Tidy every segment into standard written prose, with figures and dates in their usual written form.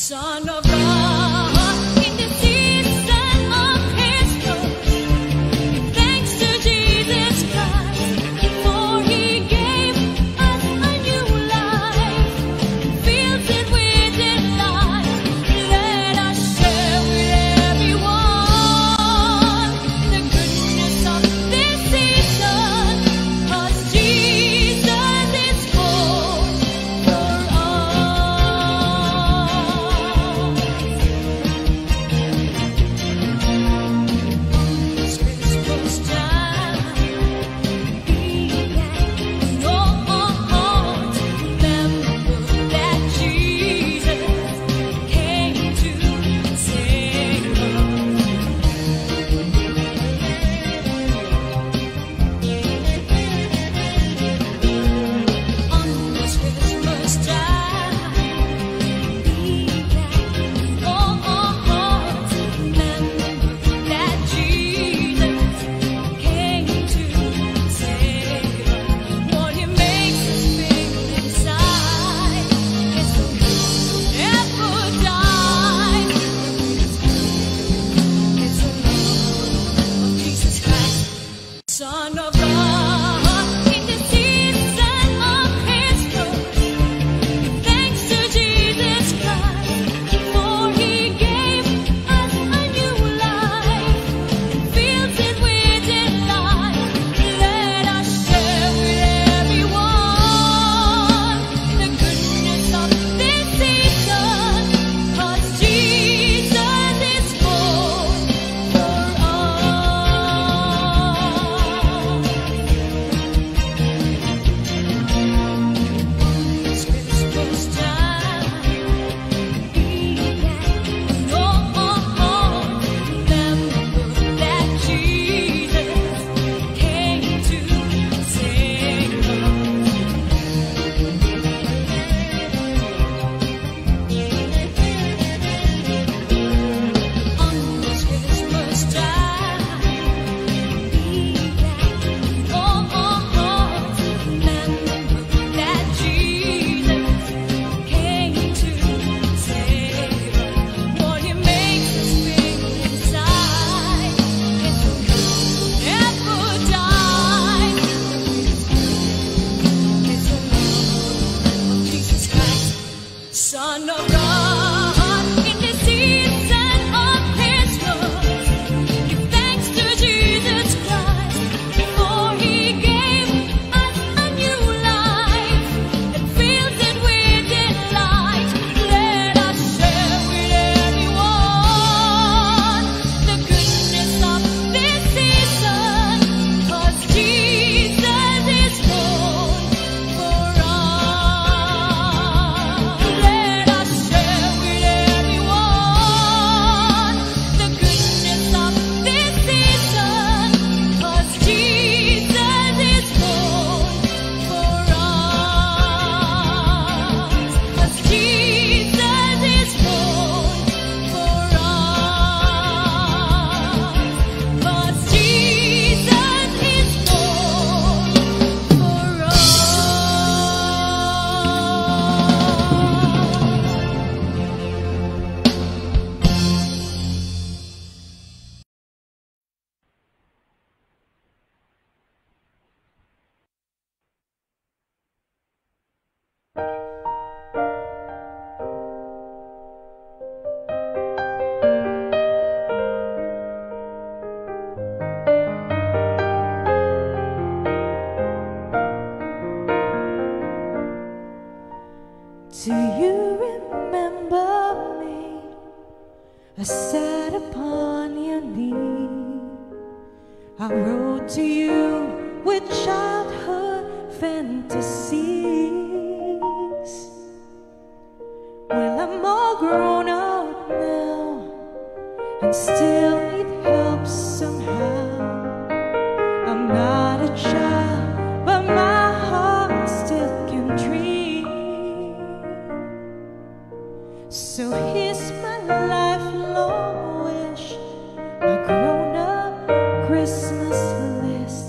Son of God, in the season of His birth, thanks to Jesus Christ, for He gave us a new life, fills it with delight. Let us share with everyone the goodness of this season, 'cause Jesus is born for Son of God, in the season of His birth, thanks to Jesus Christ, for He gave us a new life, fills it with delight. Let us share with everyone the goodness of this season, 'cause Jesus is born for Son of God, in the season of His birth, give thanks to Jesus Christ, for He gave us a new life that fills it with delight. Let us share with everyone the goodness of this season, 'cause Jesus is born for us. Let us share with everyone the goodness of this season, 'cause Jesus is born for us. 'Cause Jesus is born for us. 'Cause Jesus is born for us. Do you remember me? I sat upon your knee. I wrote to you with childhood fantasies. Well, I'm all grown up now and still need help somehow. I'm not a child, but my heart still can dream. So here's my lifelong wish, my grown-up Christmas list,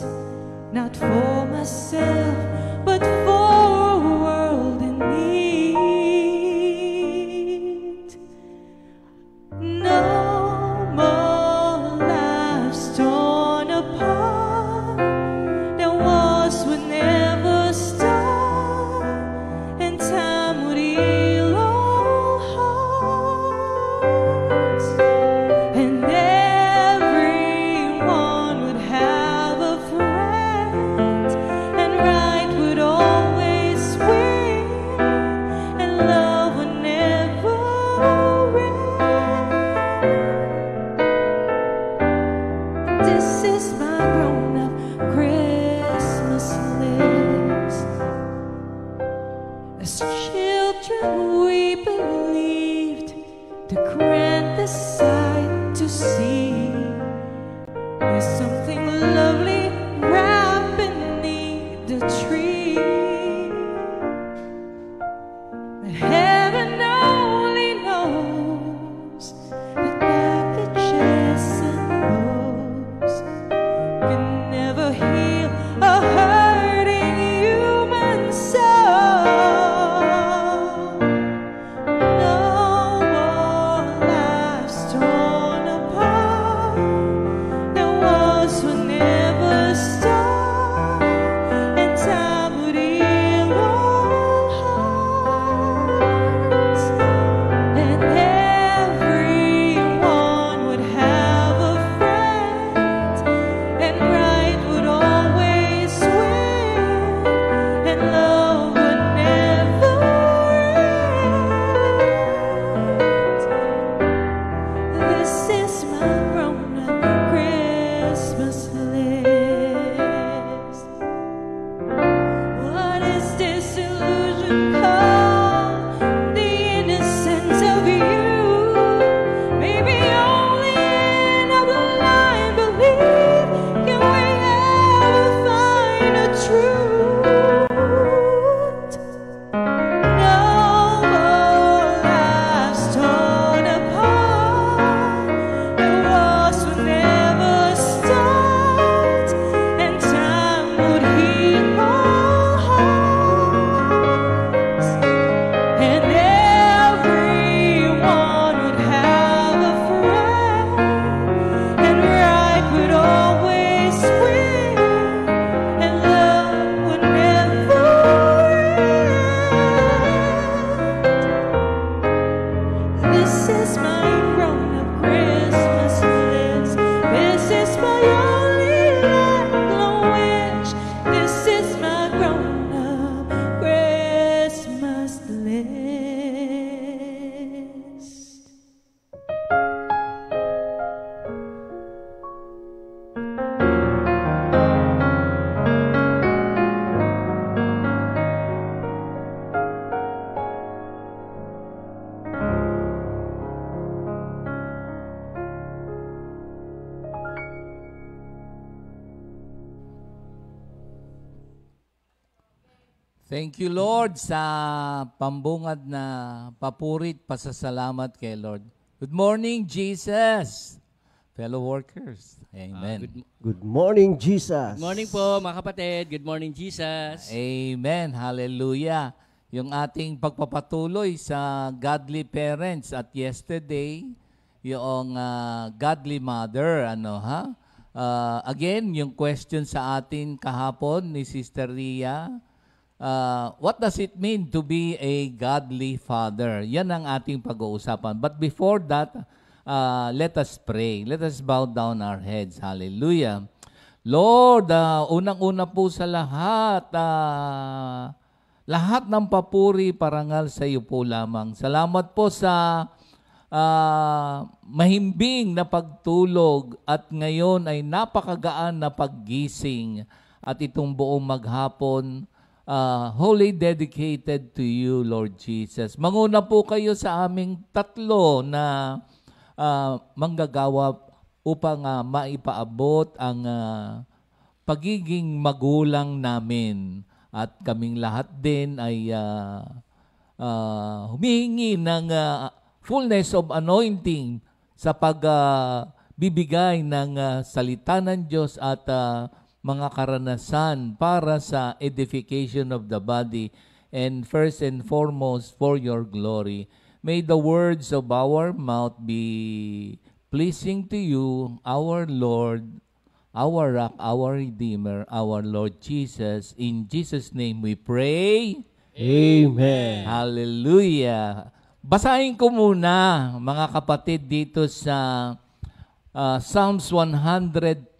not for myself, but for a world in need. to grant the sight to see. There's something lovely wrapped beneath the tree. But heaven only knows that packages and bows can never heal a hurting human soul. No more lives torn apart. The wars would never stop, and time would heal all hearts, and everyone would have a friend, and right would always win, and love would never end. This is my grown-up Christmas list. What is this illusion called? The innocence of you. Maybe only in a blind belief can we ever find a truth. No more lives torn apart. The wars would never start, and time would heal all hearts, and everyone would have a friend, and right would always win, and love would never end. This is my grown-up Christmas list. This is my only lifelong wish. This is my grown-up Christmas list. Thank you, Lord, sa pambungad na papurit, pasasalamat kay Lord. Good morning, Jesus, fellow workers. Amen. Good morning, Jesus. Good morning po, mga kapatid. Good morning, Jesus. Amen. Hallelujah. Yung ating pagpapatuloy sa godly parents at yesterday, yung godly mother, again, yung question sa atin kahapon ni Sister Ria, what does it mean to be a godly father? Yan ang ating pag-uusapan. But before that, let us pray. Let us bow down our heads. Hallelujah. Lord, unang-una po sa lahat ng papuri, parangal sa iyo po lamang. Salamat po sa mahimbing na pagtulog at ngayon ay napakagaan na paggising at itong buong maghapon, wholly dedicated to you, Lord Jesus. Manguna po kayo sa aming tatlo na manggagawa upang maipaabot ang pagiging magulang namin. At kaming lahat din ay humihingi ng fullness of anointing sa pagbibigay ng salita ng Diyos at mga karanasan para sa edification of the body and first and foremost for your glory. May the words of our mouth be pleasing to you, our Lord, our rock, our Redeemer, our Lord Jesus. In Jesus' name we pray. Amen. Hallelujah. Basahin ko muna, mga kapatid, dito sa Psalms 112,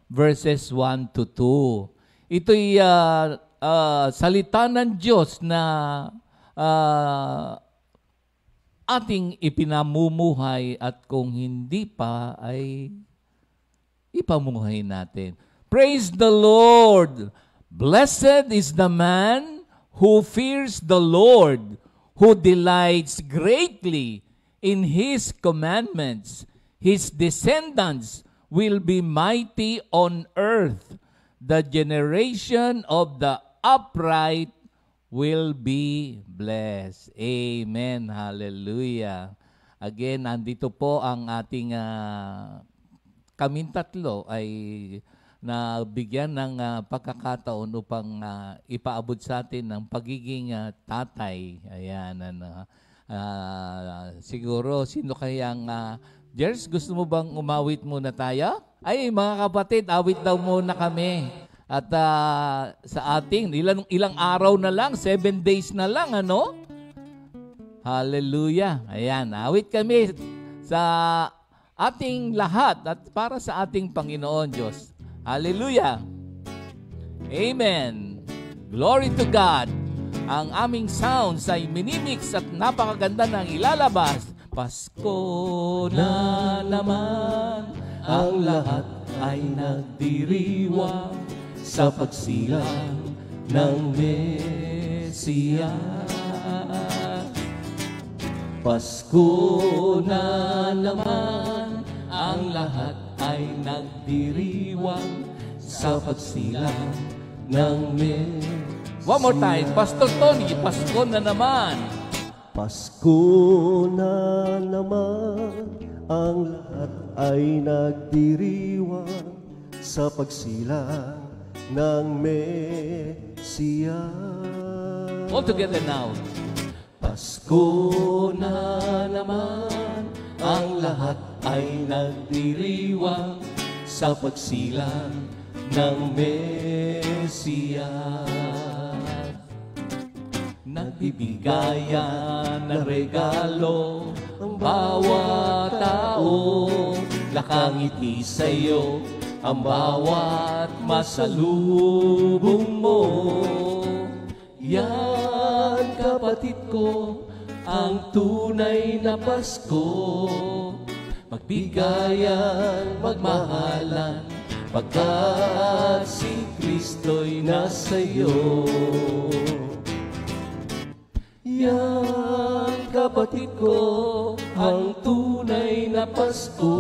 verses 1 to 2. Ito'y salita ng Diyos na ating ipinamumuhay at kung hindi pa ay ipamuhay natin. Praise the Lord! Blessed is the man who fears the Lord, who delights greatly in His commandments. His descendants will be mighty on earth. The generation of the upright will be blessed. Amen. Hallelujah. Again, nandito po ang ating kaming tatlo ay nabigyan ng pagkakataon upang ipaabot sa atin ng pagiging tatay. Ayan, siguro, sino kayang... Jers, gusto mo bang umawit muna tayo? Ay, mga kapatid, awit daw muna kami. At sa ating, ilang araw na lang, 7 days na lang, ano? Hallelujah. Ayan, awit kami sa ating lahat at para sa ating Panginoon Diyos. Hallelujah. Amen. Glory to God. Ang aming sounds ay minimix at napakaganda ng ilalabas. Pasko na naman, ang lahat ay nagdiriwang sa pagsilang ng Mesiya. Pasko na naman, ang lahat ay nagdiriwang sa pagsilang ng Mesiya. One more time, Pastor Tony, Pasko na naman. Pasko na naman, ang lahat ay nagdiriwang sa pagsilang ng Mesiya. All together now. Pasko na naman, ang lahat ay nagdiriwang sa pagsilang ng Mesiya. Nagbibigayan ng regalo ang bawat tao, nakangiti sa'yo ang bawat masalubong mo. Yan, kapatid ko, ang tunay na Pasko. Magbigayan, magmahalan, pagkat si Kristo'y nasa'yo. Yan, kapatid ko, ang tunay na Pasko.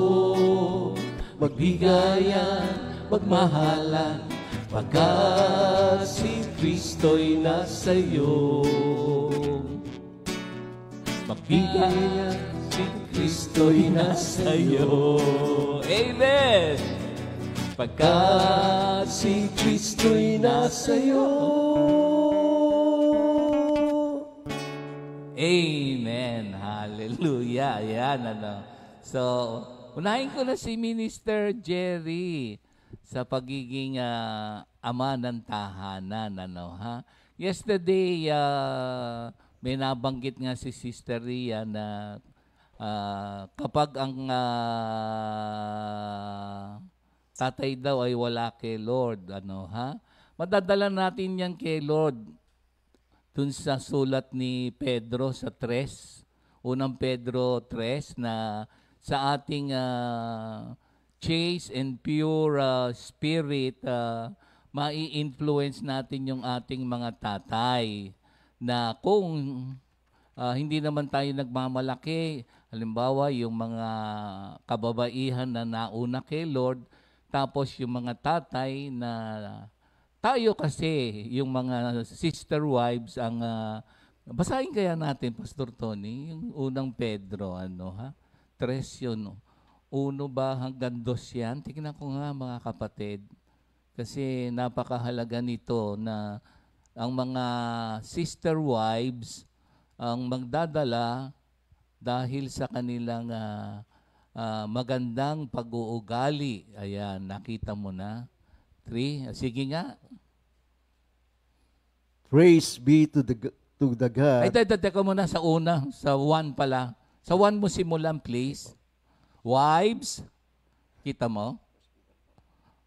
Magbigayan, magmahalan, pagkat si Kristo'y nasa'yo. Magbigayan, si Kristo'y nasa'yo. Amen. Pagkat si Kristo'y nasa'yo. Amen. Hallelujah. Ayan, So, unahin ko na si Minister Jerry sa pagiging ama ng tahanan. Yesterday, may nabanggit nga si Sister Ria na kapag ang tatay daw ay wala kay Lord, madadala natin yan kay Lord. Dun sa sulat ni Pedro sa 3, unang Pedro 3, na sa ating chaste and pure spirit, mai-influence natin yung ating mga tatay. Na kung hindi naman tayo nagmamalaki, halimbawa yung mga kababaihan na nauna kay Lord, tapos yung mga tatay na tayo kasi, yung mga sister wives, ang basahin kaya natin, Pastor Tony, yung unang Pedro, 3 yun. 1 ba hanggang 2 yan? Tingnan ko nga mga kapatid. Kasi napakahalaga nito na ang mga sister wives ang magdadala dahil sa kanilang magandang pag-uugali. Ayan, nakita mo na. 3. Sige nga. Praise be to the God. Ay, teka muna sa una. Sa 1 pala. Sa 1 mo simulan, please. Wives. Kita mo?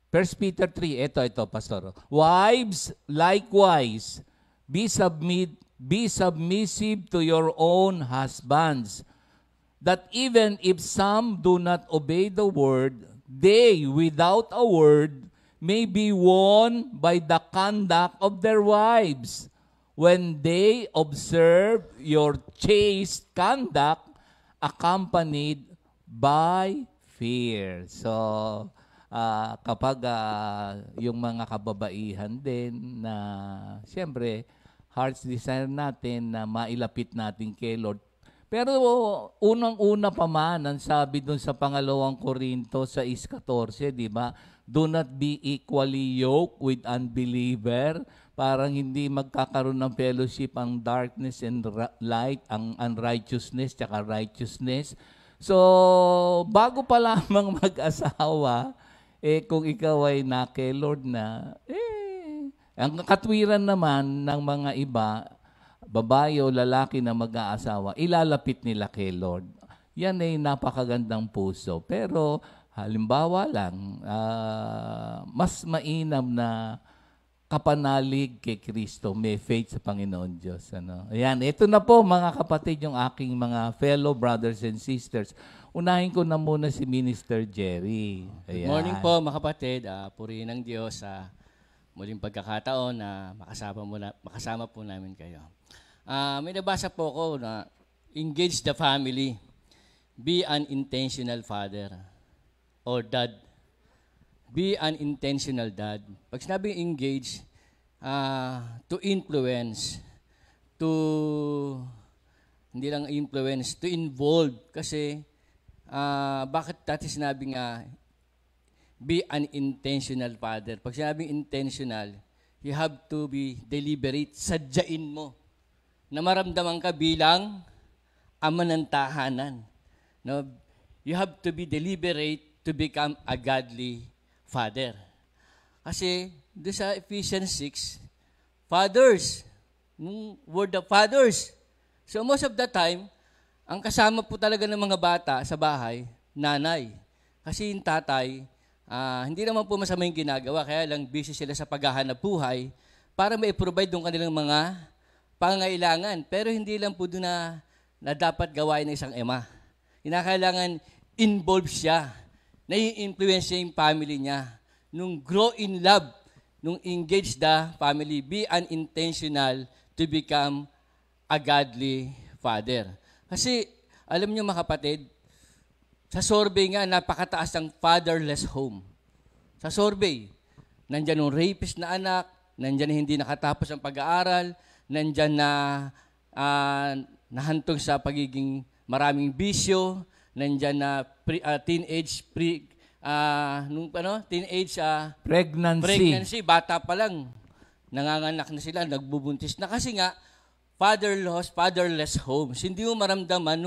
1 Peter 3. Ito, Pastor. Wives, likewise, be submissive to your own husbands, that even if some do not obey the word, they, without a word, may be won by the conduct of their wives, when they observe your chaste conduct accompanied by fear. So, kapag yung mga kababaihan din na, siyempre, heart's desire natin na mailapit natin kay Lord. Pero unang-una pa man, ang sabi dun sa pangalawang Korinto sa 6:14, di ba? Do not be equally yoked with unbeliever. Parang hindi magkakaroon ng fellowship ang darkness and light, ang unrighteousness tsaka righteousness. So, bago pa lamang mag-asawa, kung ikaw ay na kay Lord na, ang katwiran naman ng mga iba, babae o lalaki na mag-aasawa, ilalapit nila kay Lord. Yan ay napakagandang puso. Pero halimbawa lang, mas mainam na kapanalig kay Kristo, may faith sa Panginoon Diyos. Ano? Ayan, ito na po mga kapatid, yung aking mga fellow brothers and sisters. Unahin ko na muna si Minister Jerry. Ayan. Good morning po mga kapatid. Purihin ng Diyos sa muling pagkakataon na makasama po namin kayo. May nabasa po ko na engage the family. Be an intentional father or dad. Be an intentional dad. Pag sinabing engage, to influence, hindi lang influence, to involve. Kasi, bakit dati sinabing be an intentional father? Pag sinabing intentional, you have to be deliberate. Sadyain mo na maramdaman ka bilang ama ng tahanan. No? You have to be deliberate to become a godly father. Kasi doon sa Ephesians 6, fathers, word of fathers. So most of the time, ang kasama po talaga ng mga bata sa bahay, nanay. Kasi yung tatay, hindi naman po masama yung ginagawa, kaya lang busy sila sa paghahanap buhay para ma-provide yung kanilang mga pangailangan. Pero hindi lang po doon na dapat gawain ng isang ema. Kinakailangan involved siya, nai-influence niya yung family niya. Nung grow in love, nung engage the family, be an intentional to become a godly father. Kasi, alam niyo mga kapatid, sa survey nga, napakataas ang fatherless home. Sa survey, nandyan yung rapist na anak, nandyan hindi nakatapos ang pag-aaral, nandyan na nahantong sa pagiging maraming bisyo, nandyan na teenage pregnancy, bata pa lang, nanganganak na sila, nagbubuntis na. Kasi nga, fatherless homes. Hindi mo maramdaman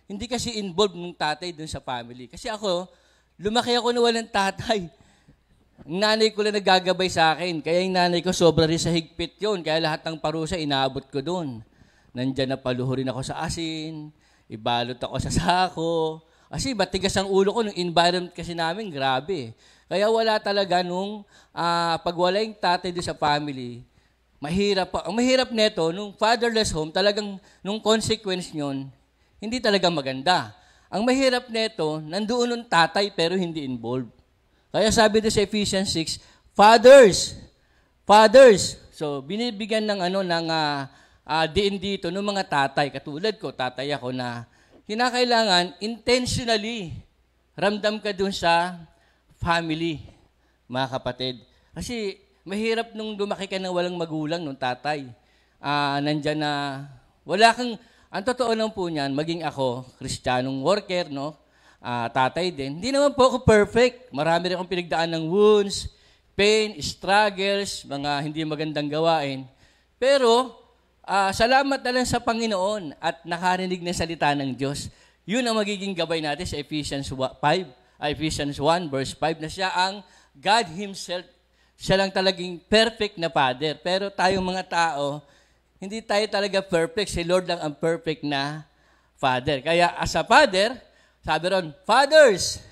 hindi kasi involved nung tatay dun sa family. Kasi ako, lumaki ako na walang tatay. Ang nanay ko lang nagagabay sa akin. Kaya yung nanay ko, sobra rin sa higpit yun. Kaya lahat ng parusa, inaabot ko doon. Nandyan na paluhurin ako sa asin, ibalot ako sa sako. Kasi matigas ang ulo ko, nung environment kasi namin, grabe. Kaya wala talaga pag wala yung tatay doon sa family, mahirap pa. Ang mahirap neto, nung fatherless home, talagang, nung consequence nyon, hindi talaga maganda. Ang mahirap neto, nandoon nung tatay pero hindi involved. Kaya sabi doon sa Ephesians 6, fathers. So, binibigyan ng diin dito ng mga tatay. Katulad ko, tatay ako na kinakailangan intentionally ramdam ka doon sa family, mga kapatid. Kasi mahirap nung lumaki ka ng walang magulang nung tatay. Nandyan na, ang totoo lang po niyan, maging ako, Kristiyanong worker, no? Tatay din. Hindi naman po ako perfect. Marami rin akong pinagdaan ng wounds, pain, struggles, mga hindi magandang gawain. Pero, salamat na lang sa Panginoon at nakarinig ng salita ng Diyos. Yun ang magiging gabay natin sa Ephesians 1 verse 5 na siya ang God Himself. Siya lang talagang perfect na Father. Pero tayong mga tao, hindi tayo talaga perfect. Si Lord lang ang perfect na Father. Kaya as a Father, sabi ron, fathers,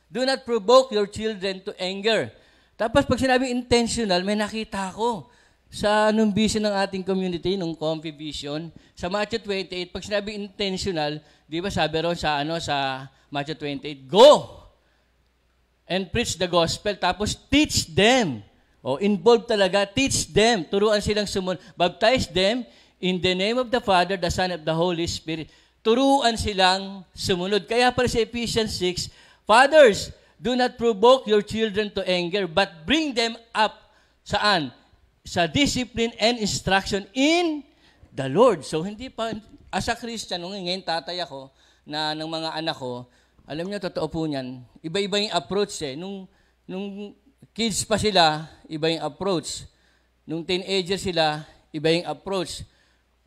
do not provoke your children to anger. Tapos pag sinabing intentional, may nakita ko sa nung vision ng ating community, nung Comfy Vision, sa Matthew 28, pag sinabing intentional, di ba sabi ron sa Matthew 28, go and preach the gospel. Tapos teach them. Involved talaga, teach them. Turuan silang baptize them in the name of the Father, the Son, and the Holy Spirit. turuan silang sumunod. Kaya pala sa Ephesians 6, Fathers, do not provoke your children to anger, but bring them up, saan? Sa discipline and instruction in the Lord. So, hindi pa, as a Christian, nung ngayon tatay ako, na ng mga anak ko, alam niyo, totoo po niyan, iba-iba yung approach eh. Nung kids pa sila, iba yung approach. Nung teenager sila, iba yung approach.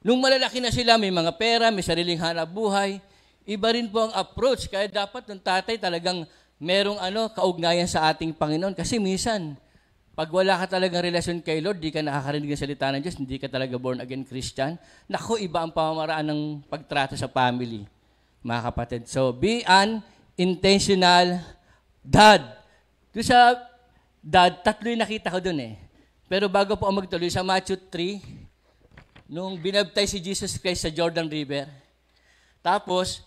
Nung malalaki na sila, may mga pera, may sariling hanap buhay, iba rin po ang approach. Kaya dapat ng tatay talagang merong kaugnayan sa ating Panginoon. Kasi minsan, pag wala ka talagang relasyon kay Lord, di ka nakakarinig ng salita ng Diyos, hindi ka talaga born again Christian, naku, iba ang pamamaraan ng pagtrato sa family, mga kapatid. So, be an intentional dad. Doon sa dad, 3 yung nakita ko doon eh. Pero bago po ako magtuloy, sa Matthew 3, nung binabtay si Jesus Christ sa Jordan River, tapos,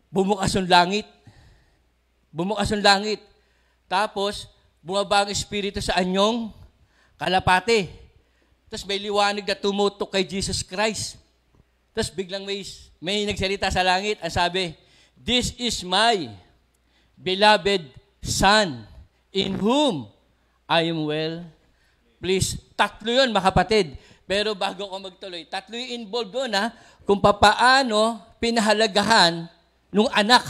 bumukas yung langit. Bumukas yung langit. Tapos, bumaba ang Espiritu sa anyong kalapate. Tapos may liwanag na tumutok kay Jesus Christ. Tapos biglang may nagsalita sa langit. Ang sabi, "This is my beloved Son, in whom I am well pleased." 3 yun, mga kapatid. Pero bago ko magtuloy, 3 yung involved doon kung papaano pinahalagahan nung anak.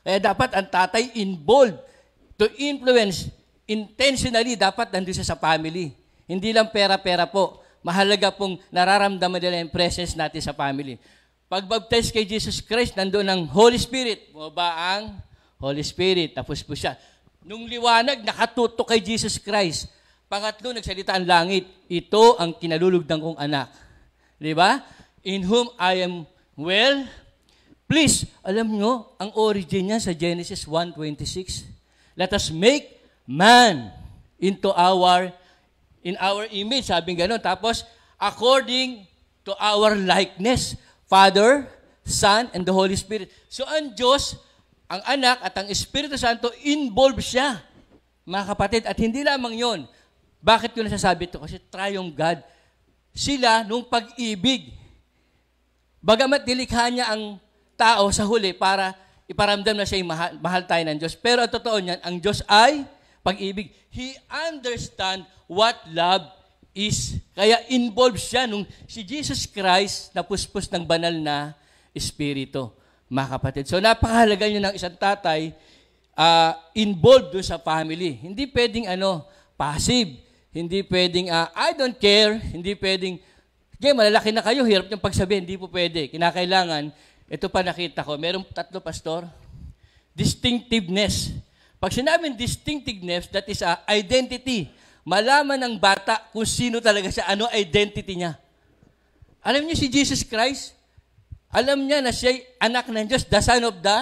Kaya dapat ang tatay involved to influence intentionally, dapat nandun siya sa family. Hindi lang pera-pera po. Mahalaga pong nararamdaman nila yung presence natin sa family. Pag-baptize kay Jesus Christ, nandun ang Holy Spirit. Bumaba ang Holy Spirit. Tapos po siya. Nung liwanag, nakatutok kay Jesus Christ. Pangatlo, nagsalita ang langit. Ito ang kinalulugdan kong anak. Di ba? In whom I am well pleased. Alam nyo, ang origin niya sa Genesis 1:26. Let us make man in our image. Sabi gano'n. Tapos, according to our likeness. Father, Son, and the Holy Spirit. So, ang Diyos, ang anak at ang Espiritu Santo, involved siya. Mga kapatid, at hindi lamang yon. Bakit ko nasasabi ito? Kasi triune God. Sila, nung pag-ibig, bagamat nilikha niya ang tao sa huli para iparamdam na siya yung mahal tayo ng Diyos. Pero ang totoo niyan, ang Diyos ay pag-ibig. He understand what love is. Kaya involved siya nung si Jesus Christ napuspos ng banal na Espiritu, mga kapatid. So napakahalaga nyo ng isang tatay involved doon sa family. Hindi pwedeng passive. Hindi pwedeng I don't care. Hindi pwedeng, malalaki na kayo, hirap niyong pagsabihin. Hindi po pwede. Kinakailangan, ito pa nakita ko, merong 3, pastor, distinctiveness. Pag sinabing distinctiveness, that is identity. Malaman ng bata kung sino talaga siya, ano identity niya. Alam niyo si Jesus Christ, alam niya na siya anak ng Diyos, the Son of the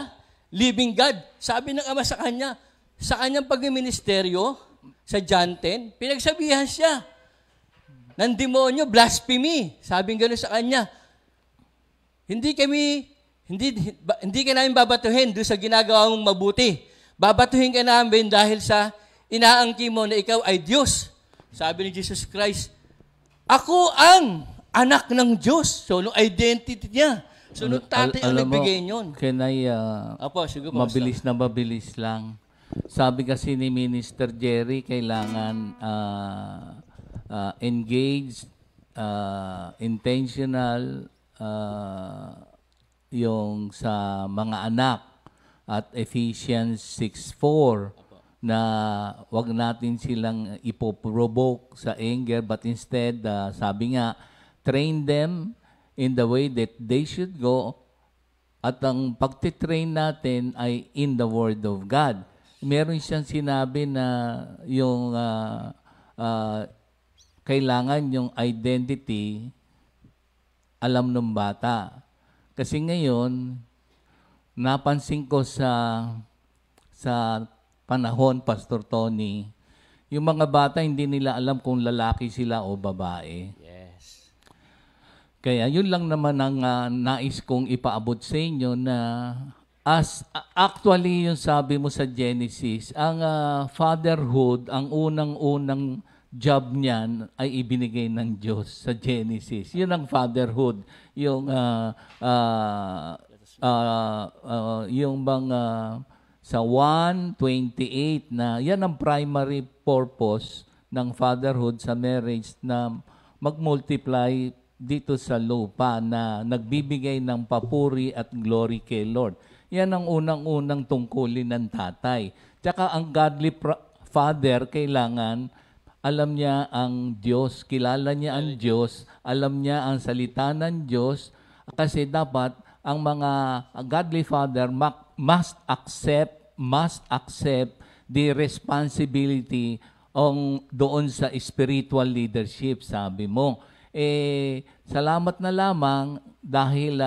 living God. Sabi ng Ama sa kanya, sa kanyang pagministeryo, sa John 10, pinagsabihan siya ng demonyo, blasphemy. Sabi gano'n sa kanya, hindi ka namin babatuhin doon sa ginagawa mong mabuti. Babatuhin ka namin dahil sa inaangkin mo na ikaw ay Diyos. Sabi ni Jesus Christ, ako ang anak ng Diyos. So, no identity niya. So, no tatay ang nagbigay niyon. Can I, Apo, siguro, mabilis lang. Sabi kasi ni Minister Jerry, kailangan engaged, intentional, yung sa mga anak. At Ephesians 6:4 na wag natin silang ipoprovoke sa anger, but instead, sabi nga, train them in the way that they should go. At ang pagtitrain natin ay in the Word of God. Meron siyang sinabi na yung kailangan yung identity alam ng bata. Kasi ngayon, napansin ko sa panahon, Pastor Tony, yung mga bata hindi nila alam kung lalaki sila o babae. Yes. Kaya yun lang naman ang nais kong ipaabot sa inyo na actually yung sabi mo sa Genesis, ang fatherhood, ang unang-unang job niyan ay ibinigay ng Diyos sa Genesis. Yun ang fatherhood. Yung mga sa 1:28 na yan ang primary purpose ng fatherhood sa marriage, na mag-multiply dito sa lupa, na nagbibigay ng papuri at glory kay Lord. Yan ang unang-unang tungkulin ng tatay. Tsaka ang godly father, kailangan alam niya ang Diyos, kilala niya ang Diyos, alam niya ang salita ng Diyos, kasi dapat ang mga godly father must accept the responsibility doon sa spiritual leadership, sabi mo. Salamat na lamang dahil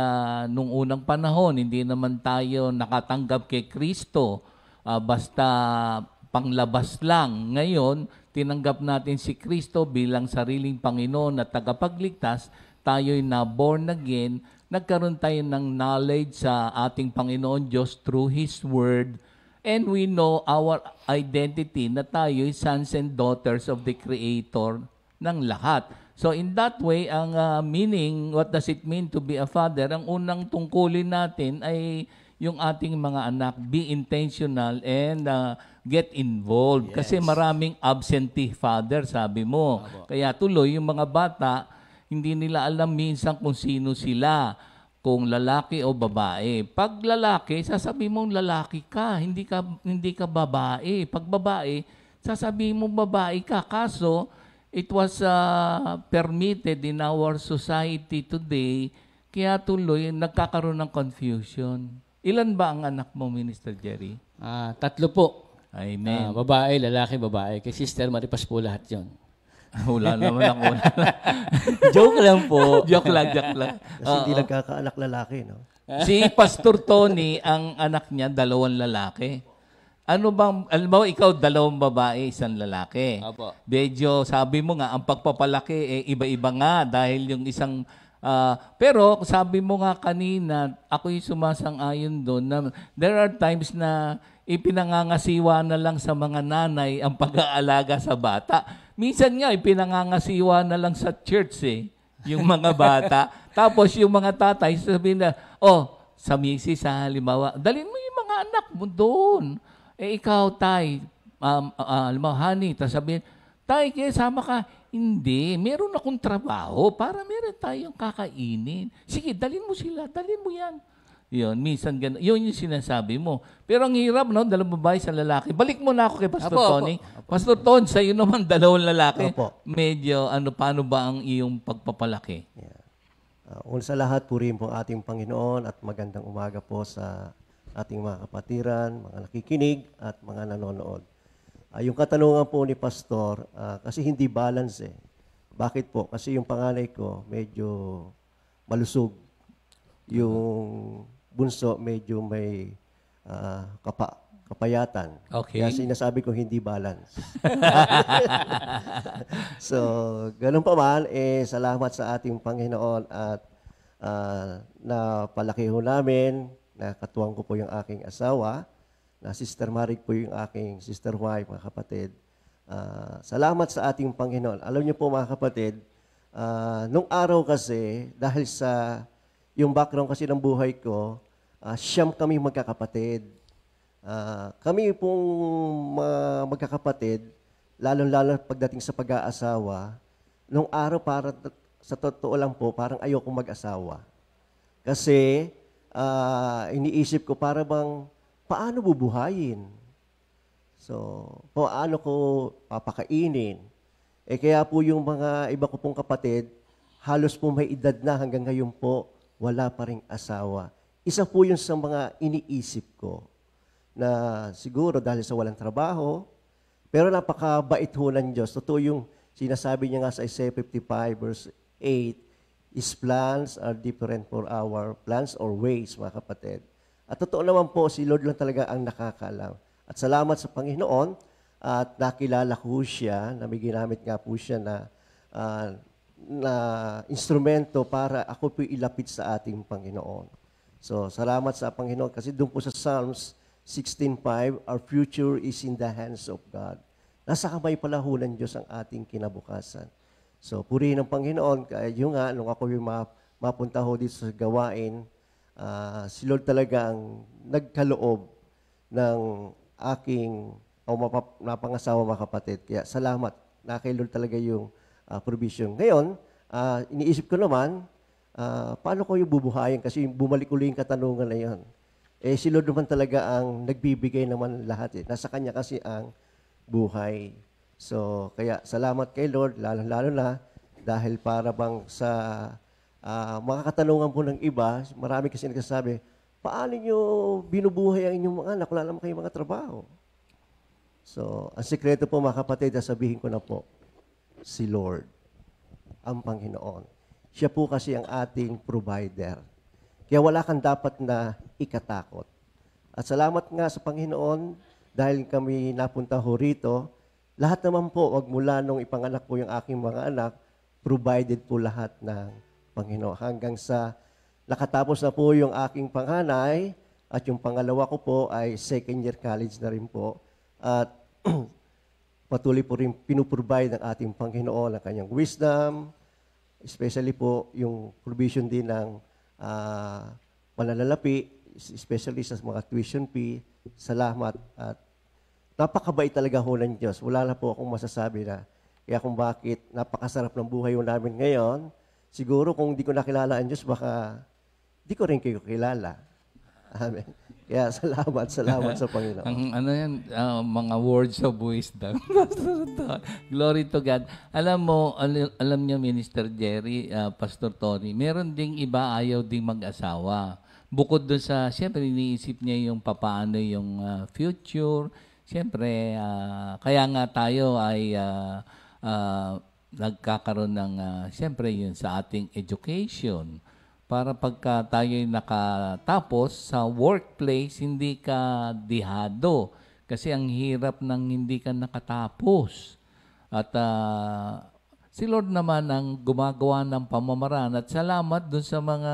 nung unang panahon, hindi naman tayo nakatanggap kay Kristo. Basta panglabas lang. Ngayon, tinanggap natin si Kristo bilang sariling Panginoon at tagapagligtas. Tayo'y na-born again. Nagkaroon tayo ng knowledge sa ating Panginoon Diyos through His Word. And we know our identity na tayo'y sons and daughters of the Creator ng lahat. So in that way, ang meaning, what does it mean to be a father? Ang unang tungkulin natin ay yung ating mga anak, be intentional and get involved. Yes. Kasi maraming absentee father, sabi mo. Kaya tuloy, yung mga bata, hindi nila alam minsan kung sino sila, kung lalaki o babae. Pag lalaki, sasabihin mong lalaki ka, hindi ka babae. Pag babae, sasabihin mong babae ka. Kaso, it was permitted in our society today, kaya tuloy nagkakaroon ng confusion. Ilan ba ang anak mo, Minister Jerry? 3 po. Amen. Babae, lalaki, babae. Kay Sister Maripas po lahat yon. Wala naman ako. Joke lang po. Joke lang. Kasi hindi nagkakaanak lalaki, no? Si Pastor Tony, ang anak niya, 2 lalaki. Ano bang, alam mo, ikaw 2 babae, 1 lalaki. Apo. Medyo, sabi mo nga, ang pagpapalaki, iba-iba nga dahil yung isang, pero sabi mo nga kanina, ako yung sumasang-ayon doon, na there are times na ipinangangasiwa na lang sa mga nanay ang pag-aalaga sa bata. Minsan nga, ipinangangasiwa na lang sa church yung mga bata. Tapos yung mga tatay, sabihin na, sa misis halimbawa, dalhin mo yung mga anak mo doon. Ikaw, tay, alam mo, honey, tapos sabihin, tay, kaya sama ka. Hindi, meron akong trabaho para meron tayong kakainin. Sige, dalhin mo sila, dalhin mo yan. Yun, minsan ganun. Yun yung sinasabi mo. Pero ang hirap, no? 2 babae sa lalaki. Balik mo na ako kay Pastor Tony. Pastor Tony, sa'yo naman 2 lalaki. Opo. Medyo, paano ba ang iyong pagpapalaki? Yeah. Una sa lahat, purihin po ating Panginoon at magandang umaga po sa ating mga kapatiran, mga nakikinig at mga nanonood. Yung katanungan po ni Pastor, kasi hindi balance Bakit po? Kasi yung panganay ko medyo malusog. Yung bunso medyo may kapayatan. Okay. Kaya sinasabi ko hindi balance. So, ganun pa man, salamat sa ating Panginoon at napalaki ho namin. Nakatuwang ko po yung aking asawa, na Sister Marig po yung aking sister wife, mga kapatid. Salamat sa ating Panginoon. Alam niyo po mga kapatid, nung araw kasi, dahil sa yung background kasi ng buhay ko, 9 kami magkakapatid. Kami pong magkakapatid, lalo-lalo pagdating sa pag-aasawa, nung araw para sa totoo lang po, parang ayoko mag-asawa. Kasi iniisip ko para bang paano bubuhayin? So, paano ko papakainin? Kaya po yung mga iba ko pong kapatid, halos po may edad na hanggang ngayon po, wala pa ring asawa. Isa po yun sa mga iniisip ko na siguro dahil sa walang trabaho, pero napakabait ho ng Diyos. Totoo yung sinasabi niya nga sa Isaiah 55 verse 8, His plans are different for our plans or ways, mga kapatid. At totoo naman po, si Lord lang talaga ang nakakaalam. At salamat sa Panginoon at nakilala ko siya, na may ginamit nga po siya na instrumento para ako po ilapit sa ating Panginoon. So, salamat sa Panginoon kasi doon po sa Psalms 16:5, our future is in the hands of God. Nasa kamay pala ho ng Diyos ang ating kinabukasan. So, purihin ng Panginoon. Kaya yun nga, nung ako yung mapunta ho dito sa gawain, si Lord talaga ang nagkaloob ng aking napangasawa mga kapatid. Kaya salamat. Na kay Lord talaga yung provision. Ngayon, iniisip ko naman, paano ko yung bubuhayin? Kasi bumalik ulit yung katanungan na yun. Si Lord naman talaga ang nagbibigay naman lahat. Nasa Kanya kasi ang buhay. So, kaya salamat kay Lord, lalo na dahil para bang sa mga katanungan po ng iba, marami kasi nagsasabi, paano nyo binubuhay ang inyong mga anak? Wala naman kayong mga trabaho. So, ang sikreto po mga kapatid, sabihin ko na po, si Lord, ang Panginoon. Siya po kasi ang ating provider. Kaya wala kang dapat na ikatakot. At salamat nga sa Panginoon, dahil kami napunta ho rito, lahat naman po, wag mula nung ipanganak po yung aking mga anak, provided po lahat ng Panginoon. Hanggang sa nakatapos na po yung aking panganay, at yung pangalawa ko po ay second year college na rin po. At patuloy po rin pinuprovide ng ating Panginoon ang kanyang wisdom, especially po yung provision din ng pananalapi, especially sa mga tuition fee. Salamat at napakabait talaga ho ng Diyos. Wala na po akong masasabi na kaya kung bakit napakasarap ng buhay ho namin ngayon. Siguro kung di ko nakilala ang Diyos, baka di ko rin kayo kilala. Amen. Kaya salamat sa Panginoon. Ano yan, mga words of wisdom. Glory to God. Alam mo, alam niyo, Minister Jerry, Pastor Tony, meron ding iba ayaw ding mag-asawa. Bukod doon sa, siyempre, iniisip niya yung papaano yung future. Siyempre, kaya nga tayo ay nagkakaroon ng, siyempre, yun sa ating education. Para pagka tayo'y nakatapos sa workplace, hindi ka dihado. Kasi ang hirap ng hindi ka nakatapos. At si Lord naman ang gumagawa ng pamamaraan. At salamat dun sa mga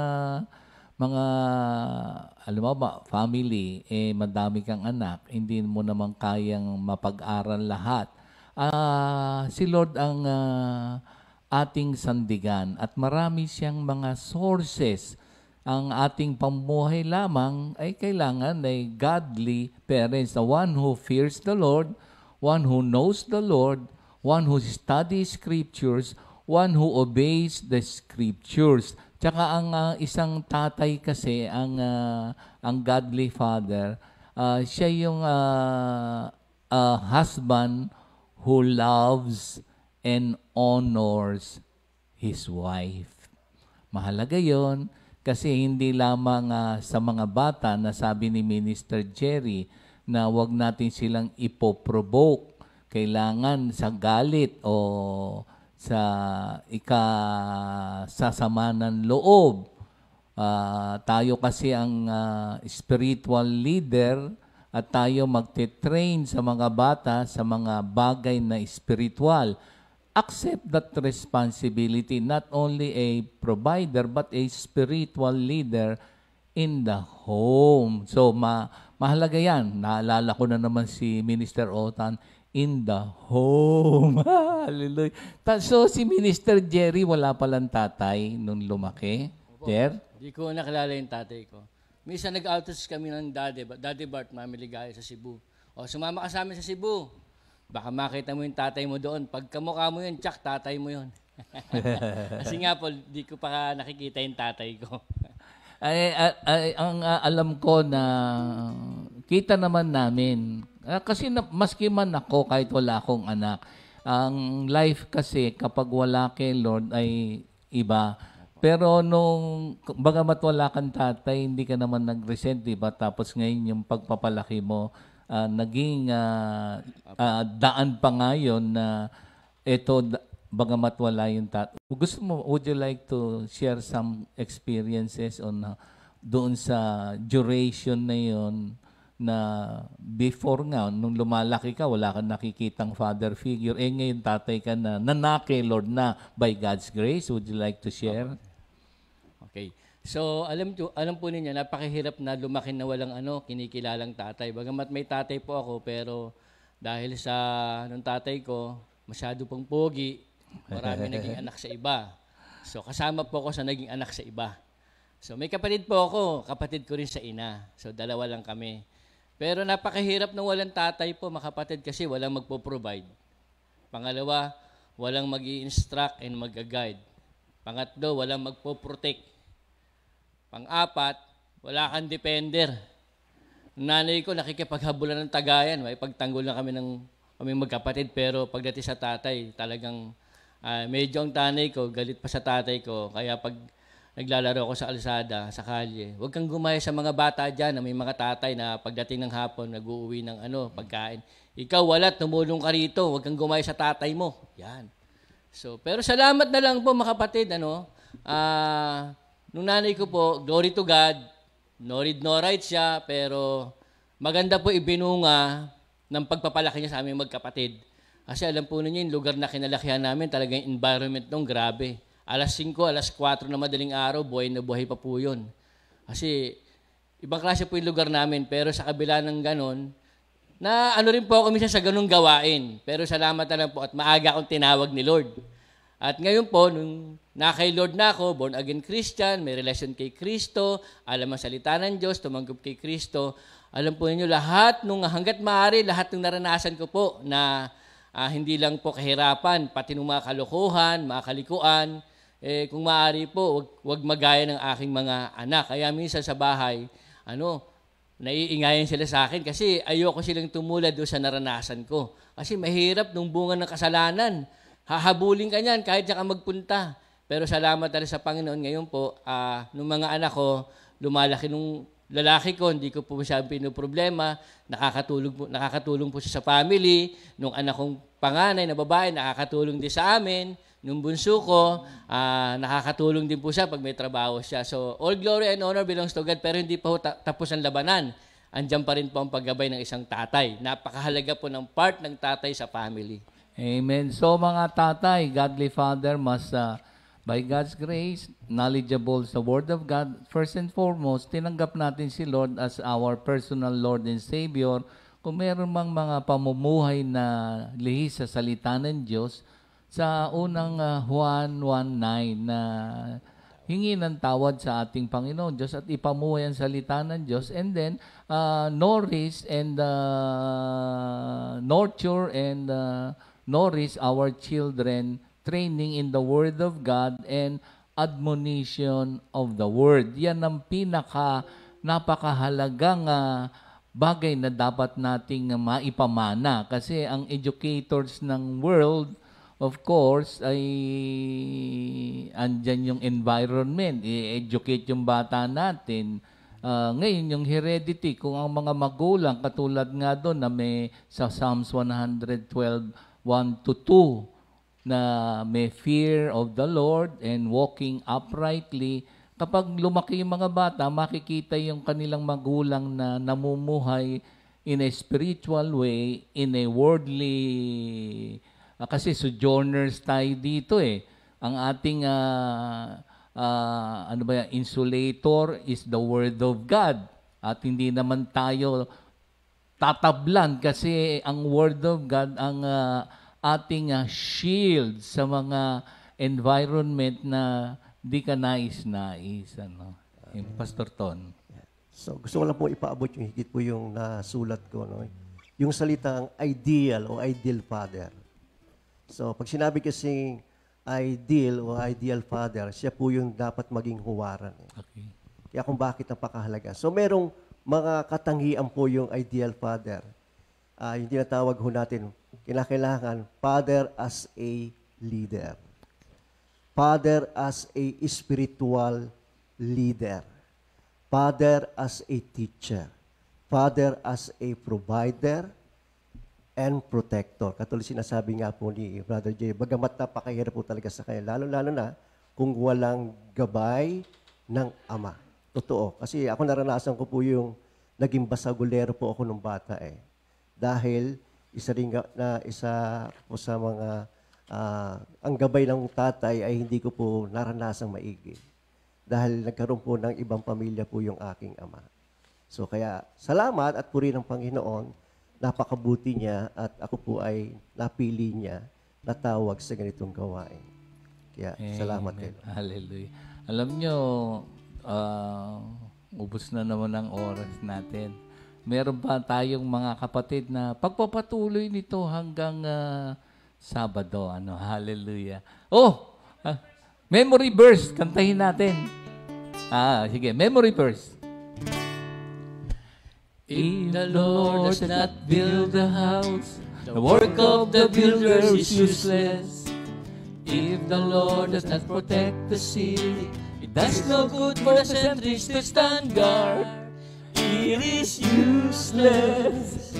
alam mo ba, family, madami kang anak, hindi mo naman kayang mapag-aral lahat. Si Lord ang ating sandigan at marami siyang mga sources. Ang ating pamumuhay lamang ay kailangan ay godly parents, the one who fears the Lord, one who knows the Lord, one who studies scriptures, one who obeys the scriptures. Tsaka ang isang tatay kasi, ang godly father, siya yung husband who loves and honors his wife. Mahalaga yon kasi hindi lamang sa mga bata na sabi ni Minister Jerry na wag natin silang ipoprovoke. Kailangan sa galit o sa ikasasama ng loob. Tayo kasi ang spiritual leader at tayo magte-train sa mga bata sa mga bagay na spiritual. Accept that responsibility, not only a provider but a spiritual leader in the home. So, mahalaga yan. Naalala ko na naman si Minister Otan, in the home. Hallelujah. So, si Minister Jerry, wala palang tatay nung lumaki. Jer? Di ko nakilala yung tatay ko. Minsan nag-outage kami ng Daddy Bart, Mami Ligaya sa Cebu. O, sumama ka sa amin sa Cebu. Baka makita mo yung tatay mo doon. Pag kamukha mo yun, tsak, tatay mo yun. Kasi nga po, di ko pa nakikita yung tatay ko. Ang alam ko na kita naman namin, kasi maski man ako, kahit wala akong anak, ang life kasi kapag wala kay Lord ay iba. Pero nung bagamat wala kang tatay, hindi ka naman nag-resent, diba? Tapos ngayon yung pagpapalaki mo, naging daan pa ngayon na ito, bagamat wala yung tatay. Gusto mo, would you like to share some experiences on doon sa duration na yon na before nga, nung lumalaki ka, wala kang nakikitang father figure. Ngayon tatay ka na, nanake Lord na by God's grace. Would you like to share? Okay. So, alam po ninyo, napakahirap na lumaki na walang kinikilalang tatay. Bagamat may tatay po ako, pero Dahil sa nung tatay ko, masyado pong pogi, marami naging anak sa iba. So kasama po ako sa naging anak sa iba. So may kapatid po ako, kapatid ko rin sa ina. So dalawa lang kami. Pero napakahirap nung walang tatay po, mga kapatid, kasi walang magpo-provide. Pangalawa, walang mag-i-instruct and mag-guide. Pangatlo, walang magpo-protect. Pang-apat, wala kang defender. Nanay ko nakikipaghabulan ng tagayan. May pagtanggol na kaming magkapatid, pero pagdating sa tatay, talagang medyo ang tanay ko, galit pa sa tatay ko. Kaya pag naglalaro ako sa alsada, sa kalye, huwag kang gumaya sa mga bata dyan na may mga tatay na pagdating ng hapon, nag-uuwi ng pagkain. Ikaw wala, tumulong ka rito, huwag kang gumaya sa tatay mo. Yan. So, pero salamat na lang po, mga kapatid, nung nanay ko po, glory to God, no read, no write siya, pero maganda po ibinunga ng pagpapalaki niya sa aming magkapatid. Kasi alam po ninyo, yung lugar na kinalakihan namin, talagang environment nung grabe. Alas 5, alas 4 na madaling araw, buhay na buhay pa po yun. Kasi ibang klase po yung lugar namin, pero sa kabila ng ganon, na ano rin po ako minsan sa ganung gawain. Pero salamat na lang po at maaga akong tinawag ni Lord. At ngayon po, nung kay Lord na ako, born again Christian, may relasyon kay Kristo, alam ang salita ng Diyos, tumanggap kay Kristo. Alam po ninyo, lahat, hanggat maaari, lahat ng naranasan ko po na hindi lang po kahirapan, pati ng mga kalokohan, mga kalikuan, kung maaari po, wag magaya ng aking mga anak. Kaya minsan sa bahay, naiingayan sila sa akin kasi ayoko silang tumulad doon sa naranasan ko. Kasi mahirap nung bunga ng kasalanan. Hahabulin ka niyan kahit diyan ka magpunta. Pero salamat talaga sa Panginoon ngayon po, nung mga anak ko, lumalaki nung lalaki ko, hindi ko po siya pinoproblema, nakakatulong po siya sa family. Nung anak kong panganay na babae, nakakatulong din sa amin. Nung bunso ko, nakakatulong din po siya pag may trabaho siya. So, all glory and honor belongs to God, pero hindi pa po tapos ang labanan. Andiyan pa rin po ang paggabay ng isang tatay. Napakahalaga po ng part ng tatay sa family. Amen. So mga tatay, godly father must, by God's grace, knowledgeable sa Word of God. First and foremost, tinanggap natin si Lord as our personal Lord and Savior. Kung meron mang mga pamumuhay na lihis sa salita ng Diyos, sa unang Juan 1:9 na hingi ng tawad sa ating Panginoon Diyos at ipamuhay ang salita ng Diyos, and then nourish and nurture and nourish our children, training in the Word of God and admonition of the Word. Yan ang napakahalagang bagay na dapat nating maipamana. Kasi ang educators ng world, of course, ay andyan yung environment. I-educate yung bata natin. Ngayon, yung heredity, kung ang mga magulang, katulad nga doon na may sa Psalms 112:1-2, na may fear of the Lord and walking uprightly, kapag lumaki yung mga bata, makikita yung kanilang magulang na namumuhay in a spiritual way, in a worldly, kasi sojourners tayo dito Ang ating insulator is the Word of God. At hindi naman tayo tatablan kasi ang Word of God ang ating shield sa mga environment na di ka nais-nais. Pastor Ton. So gusto ko lang po ipaabot yung higit po yung nasulat ko. Yung salitang ideal o ideal father. So pag sinabi kasing ideal o ideal father, siya po yung dapat maging huwaran. Okay. Kaya kung bakit napakahalaga. So merong mga katangian po yung ideal father. Yung tinatawag ho natin, kinakailangan father as a leader. Father as a spiritual leader. Father as a teacher. Father as a provider and protector. Katulad sinasabi nga po ni Brother Jay, bagamat napakahirap po talaga sa kanya, lalo-lalo na kung walang gabay ng ama. Totoo. Kasi ako naranasan ko po yung naging basagulero po ako nung bata Dahil isa po sa mga ang gabay ng tatay ay hindi ko po naranasang maigi. Dahil nagkaroon po ng ibang pamilya po yung aking ama. So kaya salamat at puri ng Panginoon napakabuti niya at ako po ay napili niya na tawag sa ganitong gawain. Kaya salamat Amen. kayo. Hallelujah. Alam nyo, ubos na naman ang oras natin. Meron pa tayong mga kapatid na pagpapatuloy nito hanggang Sabado. Hallelujah. Memory verse. Kantahin natin. Sige. Memory verse. If the Lord does not build the house, the work of the builder is useless. If the Lord does not protect the city, it does no good for the sentries to stand guard. It is useless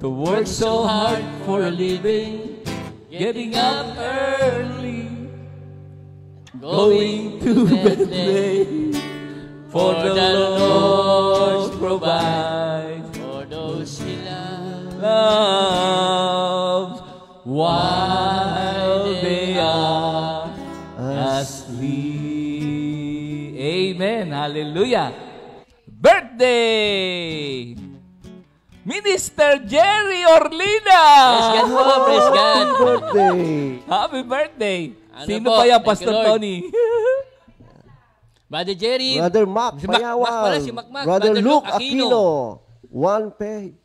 to work so hard for a living, getting up early, going to bed late, for the Lord provides For those He loves while they are asleep. Amen. Hallelujah. Birthday! Minister Jerry Orlina! Praise God po, praise God. Birthday! Happy birthday! Ano Sino po? pa yan, Thank you, Pastor Lord. Tony? Brother Jerry, Brother Mac Si Mac Payawal. pala, si Mac. Brother Luke Aquino. Juan Reggie.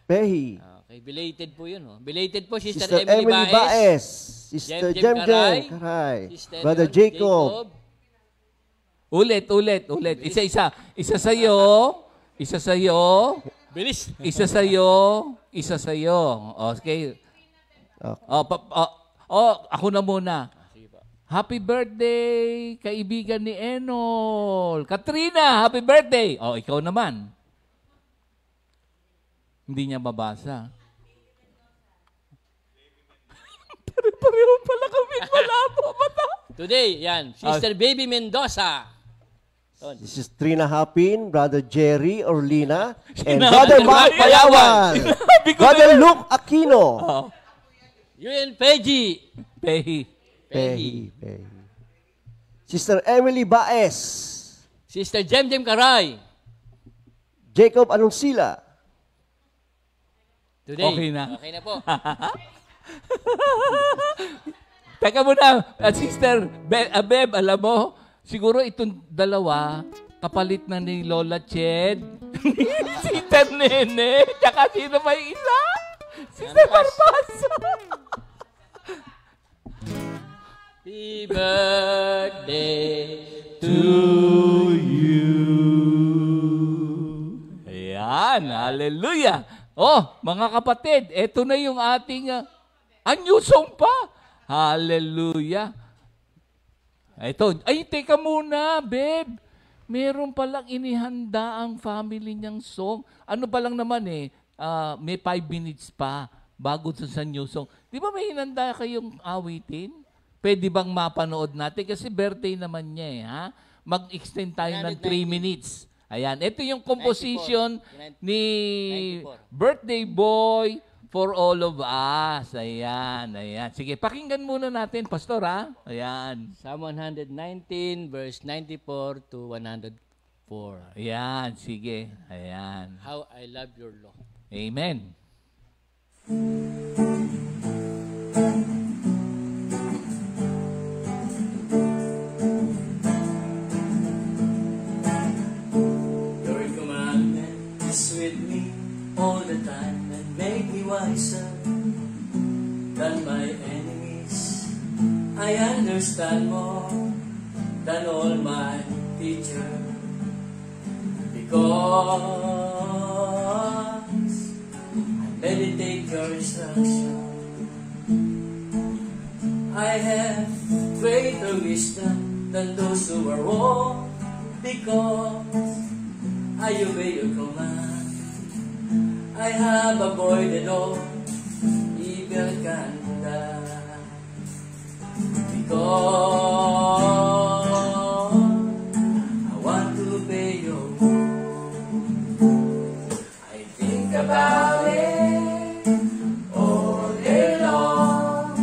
Pehi. Okay, belated po yun. Belated po, Sister, Sister Emily Emily Baez. Baez. Sister Jem Jem Karay. Karay. Sister Brother Jacob. Ulit. Isa-isa. Isa sa'yo. Isa sa'yo. Bilis. Isa sa'yo. Isa sa'yo. Okay. Okay. Ako na muna. Happy birthday, kaibigan ni Enol. Katrina, happy birthday. Ikaw naman. Hindi niya mabasa. Pareho pala kami malabo mata. Today, yan, Sister Baby Mendoza. This is Trina Hapin, Brother Jerry Orlina, and Sinabi Brother ko Mac na yan. Payawal. Sinabi ko Brother na yan. Luke Aquino. Yun, Peggy. Pehi. Pehi. Sister Emily Baez. Sister Jem Karay. Jacob Anunsila. Today. Okay na. Okay na po. Teka muna, Sister Beb, alam mo, siguro itong dalawa, kapalit na ni Lola Ched, Sister Nene, tsaka sino pa yung isa? Sister Barpas. Happy birthday to Ayan, hallelujah. Mga kapatid, eto na yung ating new song pa. Hallelujah. Teka muna, Beb. Meron palang inihanda ang family niyang song. Ano pa lang naman may 5 minutes pa bago sa new song. Di ba may hinanda kayong awitin? Pwede bang mapanood natin? Kasi birthday naman niya ha? Mag-extend tayo ng 3 minutes. Ayan, ito yung composition 94. ni Birthday Boy for all of us. Ayan. Sige, pakinggan muna natin, Pastor, ha? Ayan. Psalm 119, verse 94 to 104. Ayan, sige. Ayan. How I love your law. Amen. Your commandment is with me all the time and make me wiser than my enemies. I understand more than all my teachers because I meditate your instruction. I have greater wisdom than those who are wrong because I obey your command. I have avoided all evil conduct because I want to obey your word. I think about it all day long,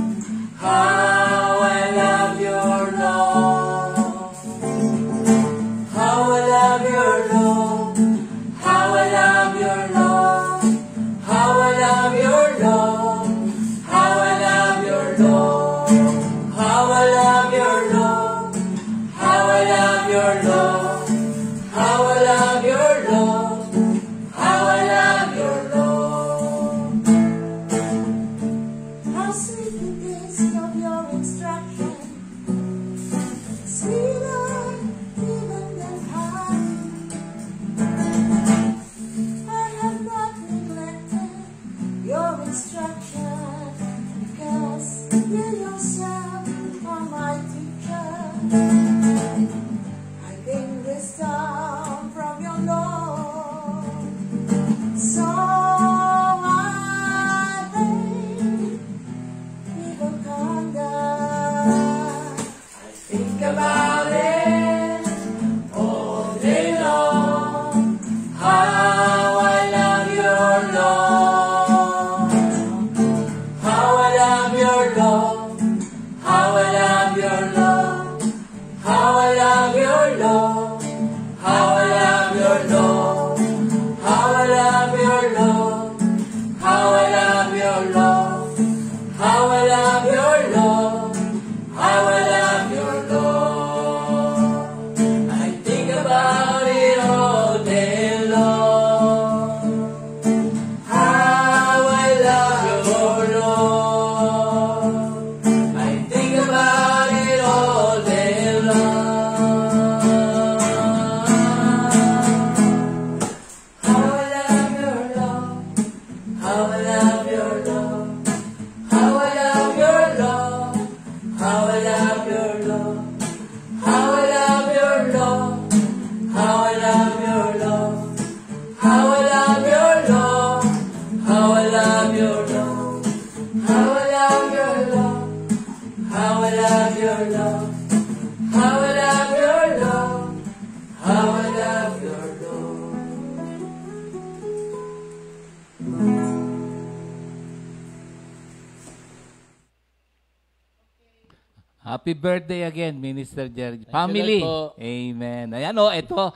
how I love your law, how I love your law, how I love your law. How I love your love. How I love your love. How I love your love. How I love your love. How I love your love. How I love your love. Happy birthday again, Minister Jerry. Family. po. Amen. Ayan o, ito.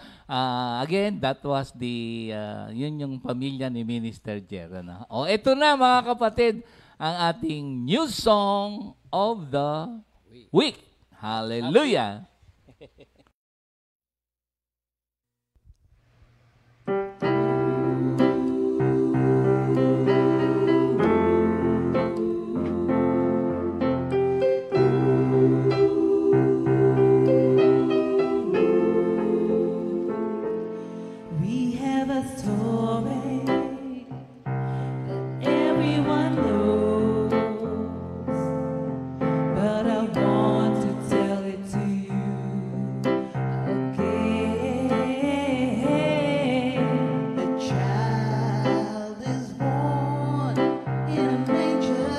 Again, that was the, yun yung pamilya ni Minister Jerry. Ano? O, ito na mga kapatid, ang ating new song of the week. Hallelujah. We have a story that everyone knows, but I want to tell it to you again. The child is born in a manger,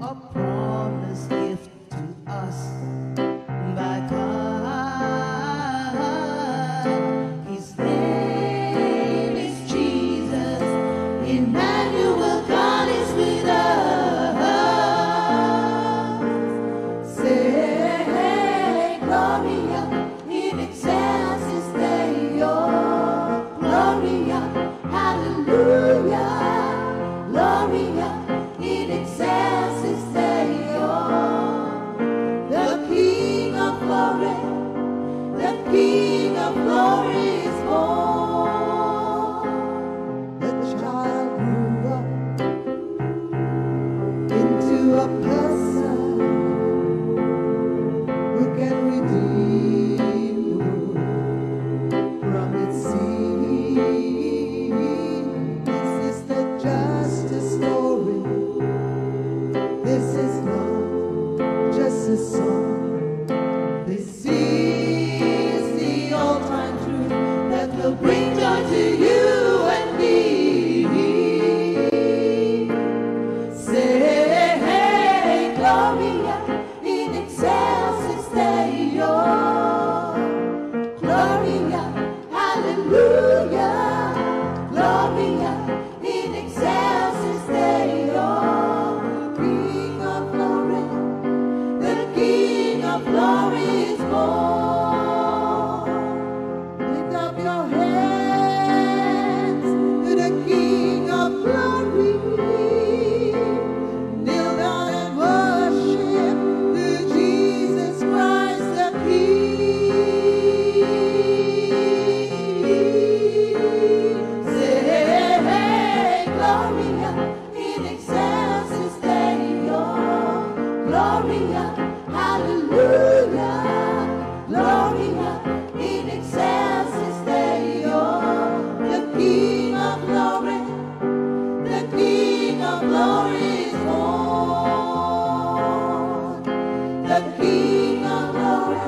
a promised gift to us by God. His name is Jesus. Emmanuel, God is with us. Say, Gloria in excelsis Deo. Gloria, hallelujah. Gloria in excelsis Deo. The King of glory, the King of glory is born. The child grew up into a person who can redeem the world from its sin. This is not just a story. This is not just a song. This is the all-time truth that will bring joy to you and me. Say, hey, Gloria in excelsis Deo. Gloria, hallelujah. Gloria in excelsis Deo. King of glory, the King of glory is born. Lift up your hands to the King of glory. Kneel down and worship to Jesus Christ the King. Say, hey, Gloria in excelsis Deo. Gloria, hallelujah. Gloria in excelsis Deo. The King of glory, the King of glory is born. The King of glory,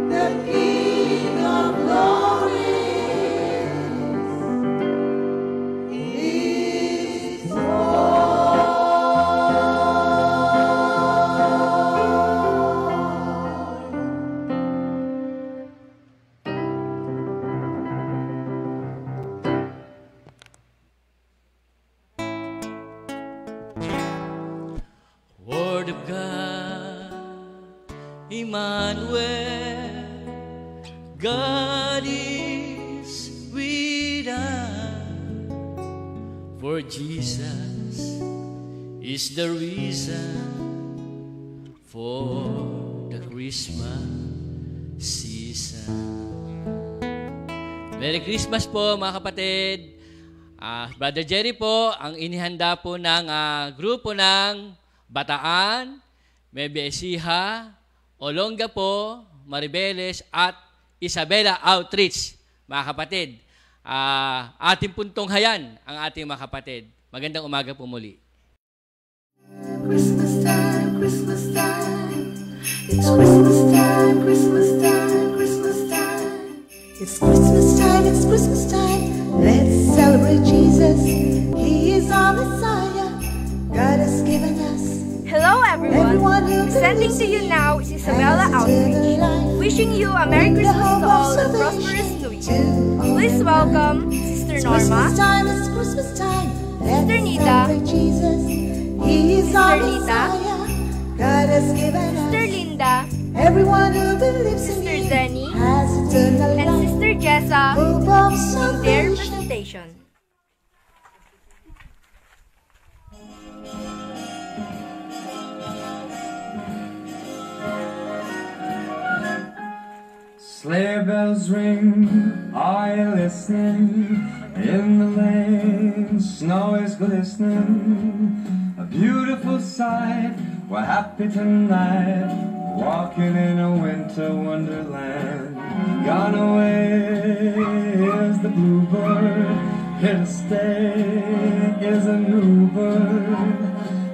the King of glory is born. Word of God, Emmanuel, God is with us. For Jesus is the reason for the Christmas season. Merry Christmas po mga kapatid. Brother Jerry po, ang inihanda po ng grupo ng Bataan, Nueva Ecija, Olonga po, Maribeles at Isabela Outreach, mga kapatid. Ating puntong hayan ang ating mga kapatid. Magandang umaga po muli. Christmas time, Christmas time. It's Christmas time, Christmas time, Christmas time. It's Christmas time, it's Christmas time. Let's celebrate Jesus. He is our Messiah. God has given us. Hello everyone. Everyone who Presenting to you now is Isabella Outreach. Wishing you a Merry Christmas to all and prosperous New Year. Please welcome Sister Norma, Christmas time, it's Christmas time. Let's Sister Nita, celebrate Jesus. He is our Sister Nita, Messiah. God has given Sister us. Linda, Everyone who believes in Sister Him Zenny, has eternal and life. Sister Jessa Hope of in their salvation. presentation. Sleigh bells ring, are you listening? In the lane, snow is glistening. A beautiful sight, we're happy tonight. Walking in a winter wonderland. Gone away is the bluebird. Here to stay is a new bird.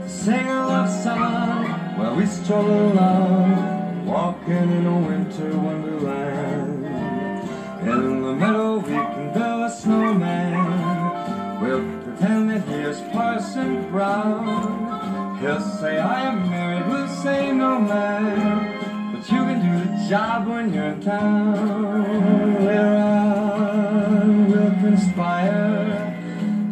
Sing a love song while we stroll along. Walking in a winter wonderland. In the meadow we can build a snowman. We'll pretend that here's Parson Brown. He'll say I am married, we'll say no man. But you can do the job when you're in town. Later on we'll conspire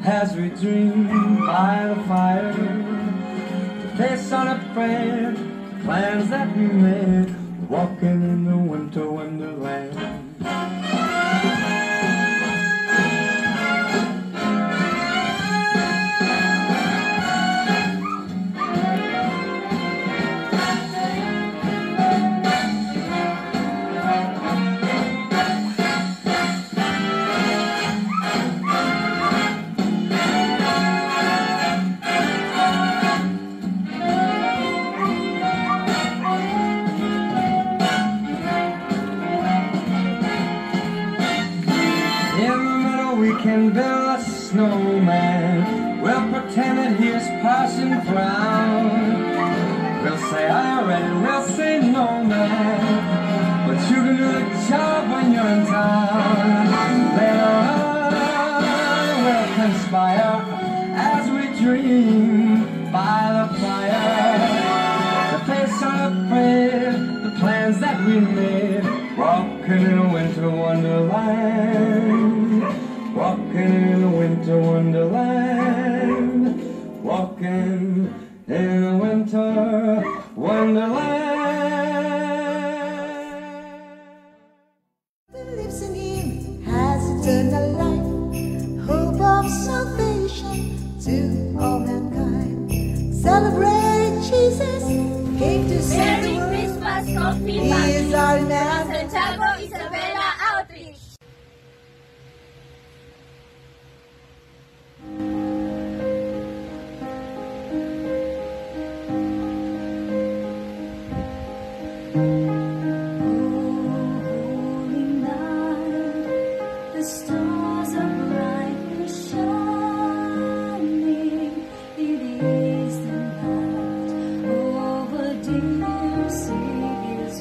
as we dream by the fire. To face unafraid plans that we made, walking in the winter wonderland. Can build a snowman. We'll pretend that here's Parson Brown. We'll say I read, we'll say no man. But you can do the job when you're in town. Later on we'll conspire as we dream by the fire. To face unafraid the plans that we made. Walking in a winter wonderland. Walking in a winter wonderland. Walking in a winter wonderland. Believes in Him has eternal life. Hope of salvation to all mankind. Celebrate Jesus came to save the Merry world. Christmas, Coffee He is our man. Santiago Isabella Outreach. Holy night, the stars are brightly shining. It is the night over dear Savior's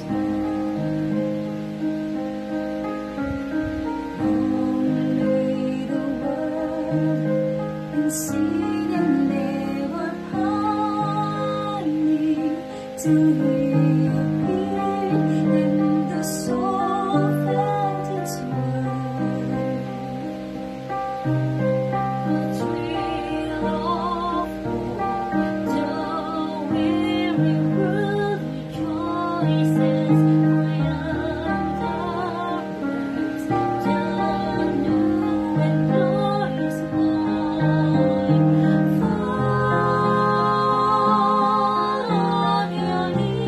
only the world and sing and never pining to hear in the soul that it's worth. A thrill of hope, the weary world rejoices. The new and glorious morn, fall on your knees.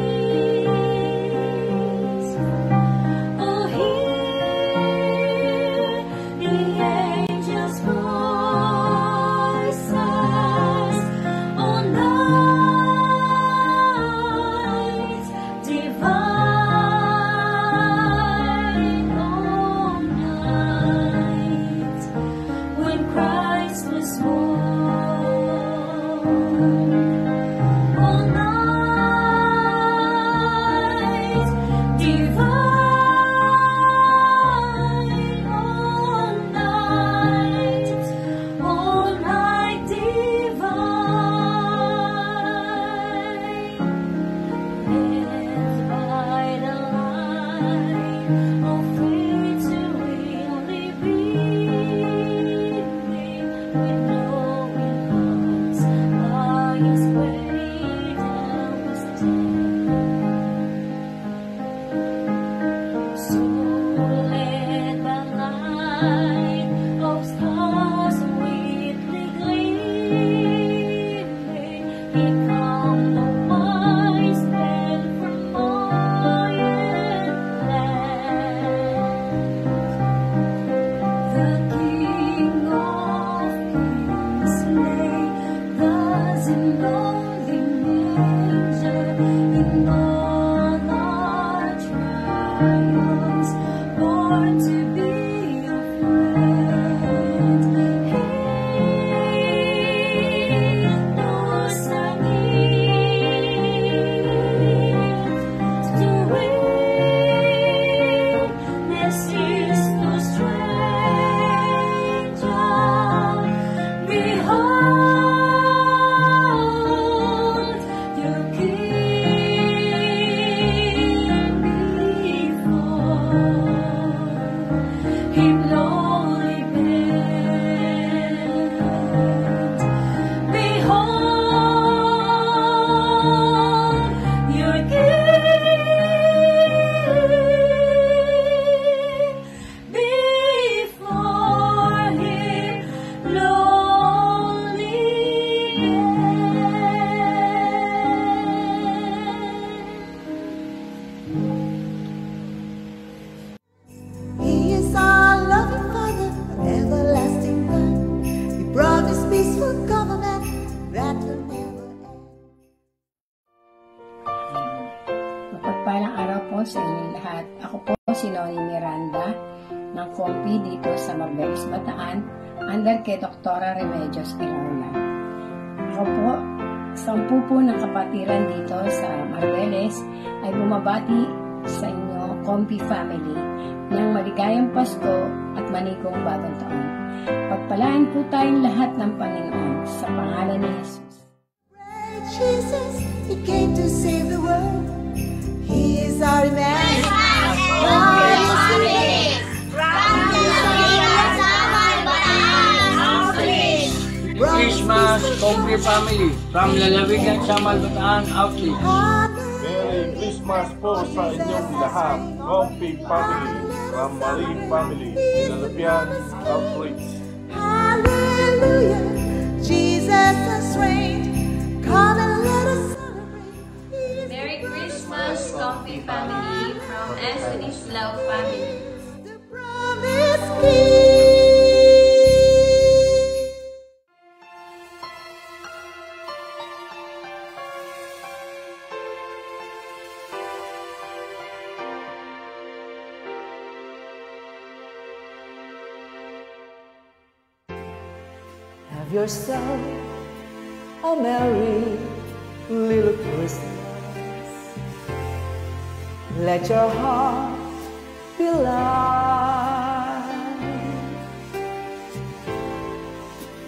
night of stars sweetly gleaming, He come the wise men from Orient land. The King of Kings lay thus in lowly manger, in all our trials, born to be a friend. He knows our needs to witness is no stranger. Behold, your King before Him lowly bent. Behold, your King before Him lowly He is our loving Father, everlasting God. He promised peaceful government that will never end. Mapagpalang araw po sa inyong lahat. Ako po si Noni Miranda ng Compi dito sa Marbeles, Bataan, under kay Dr. Remedios Ilorla. Ako po, 10 po ng kapatiran dito sa Marbeles ay bumabati sa inyo, Compi family, ng maligayang Pasko at manikong bagong taon. Pagpalaan po tayong lahat ng Panginoon sa pangalan ni Jesus. Great Jesus, He came to save the world. He is our Emmanuel. God is with us. Christmas, Compi family, from Lalawigan, Samal, Bataan, Outreach. Merry Christmas po sa inyong lahat. Compi family, from Marie family, Lalawigan, Outreach. Hallelujah, Jesus has reigned. Come and let us celebrate. Merry Christmas, Comfy family, from Anthony's Love family. Promise keep. Have yourself a merry little Christmas. Let your heart be light.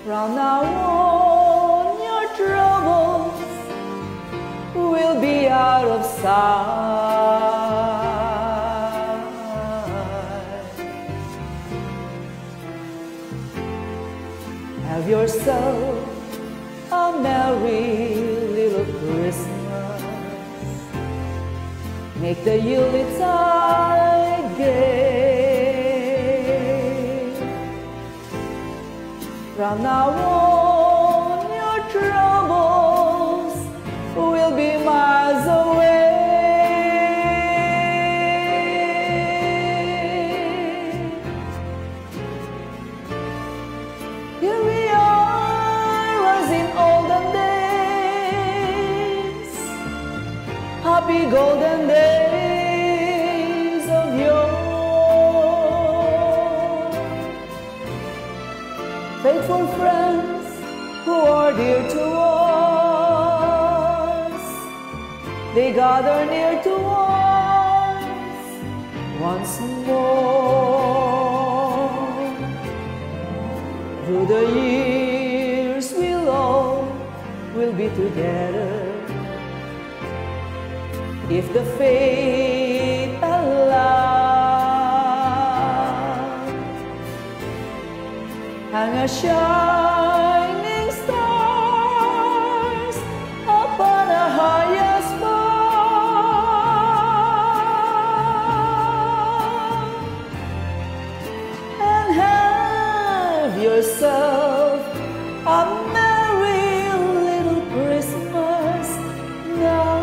From now on, your troubles will be out of sight. Have yourself a merry little Christmas. Make the Yuletide gay. From now on, your troubles will be miles away. Here we are as in olden days, happy golden days of yore. Faithful friends who are dear to us, they gather near to us once more. Through the years we'll all will be together, if the fate allows. Hang a shining stars upon the highest bough, and yourself a merry little Christmas now.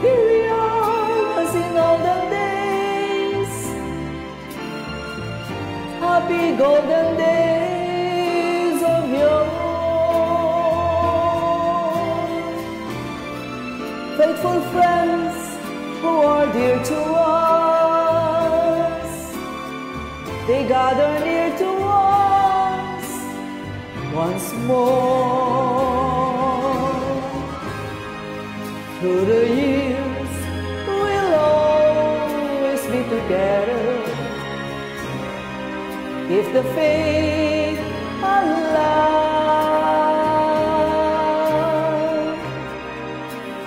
Here we are as in olden days, happy golden days of yore. Faithful friends who are dear to us, they gather near to us once more. Through the years, we'll always be together, if the faith allows.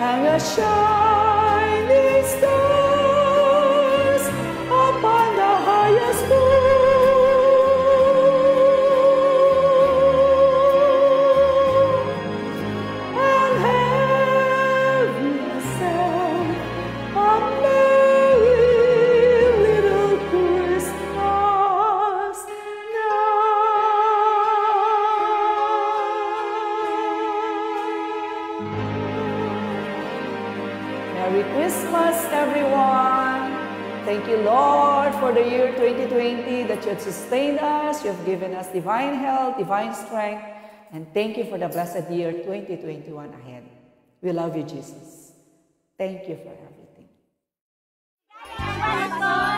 Hang a shining stars upon the highest moon, and heaven send a merry little Christmas Merry Christmas, everyone. Thank you, Lord, for the year 2020 that you have sustained us. You have given us divine health, divine strength, and thank you for the blessed year 2021 ahead. We love you, Jesus. Thank you for everything.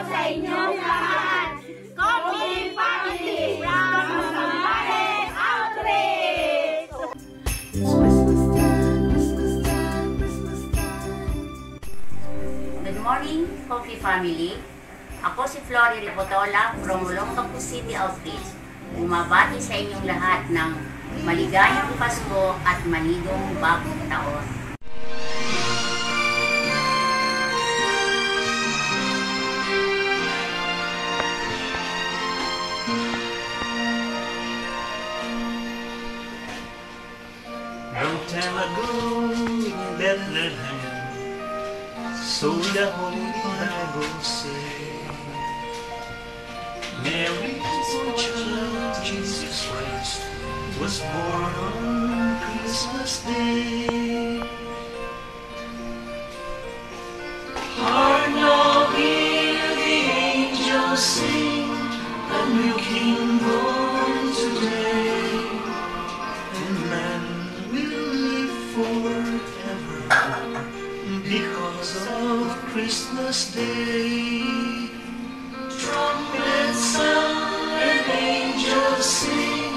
Sa inyong lahat, Coffee Family from Sambales Outreach! Good morning, Coffee Family. Ako si Flory Ribotola from Olongapo City Outreach. Bumabati sa inyong lahat ng maligayang Pasko at manigong bagong taon. Long time ago in Bethlehem, so the Holy Bible says, Mary's child, Jesus Christ, was born on Christmas Day. Heart now hear the angels sing, a new King born today, and man will live forever because of Christmas Day. Trumpets sound and angels sing,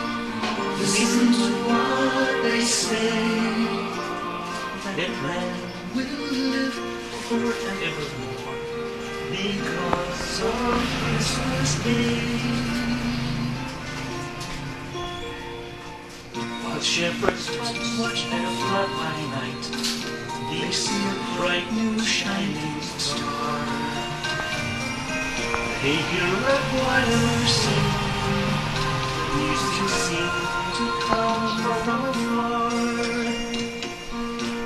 listen to what they say, that man will live forevermore because of Christmas Day. While shepherds watch at a flood by night, they see a bright new shining star. They hear a choir sing, music seems to come from afar.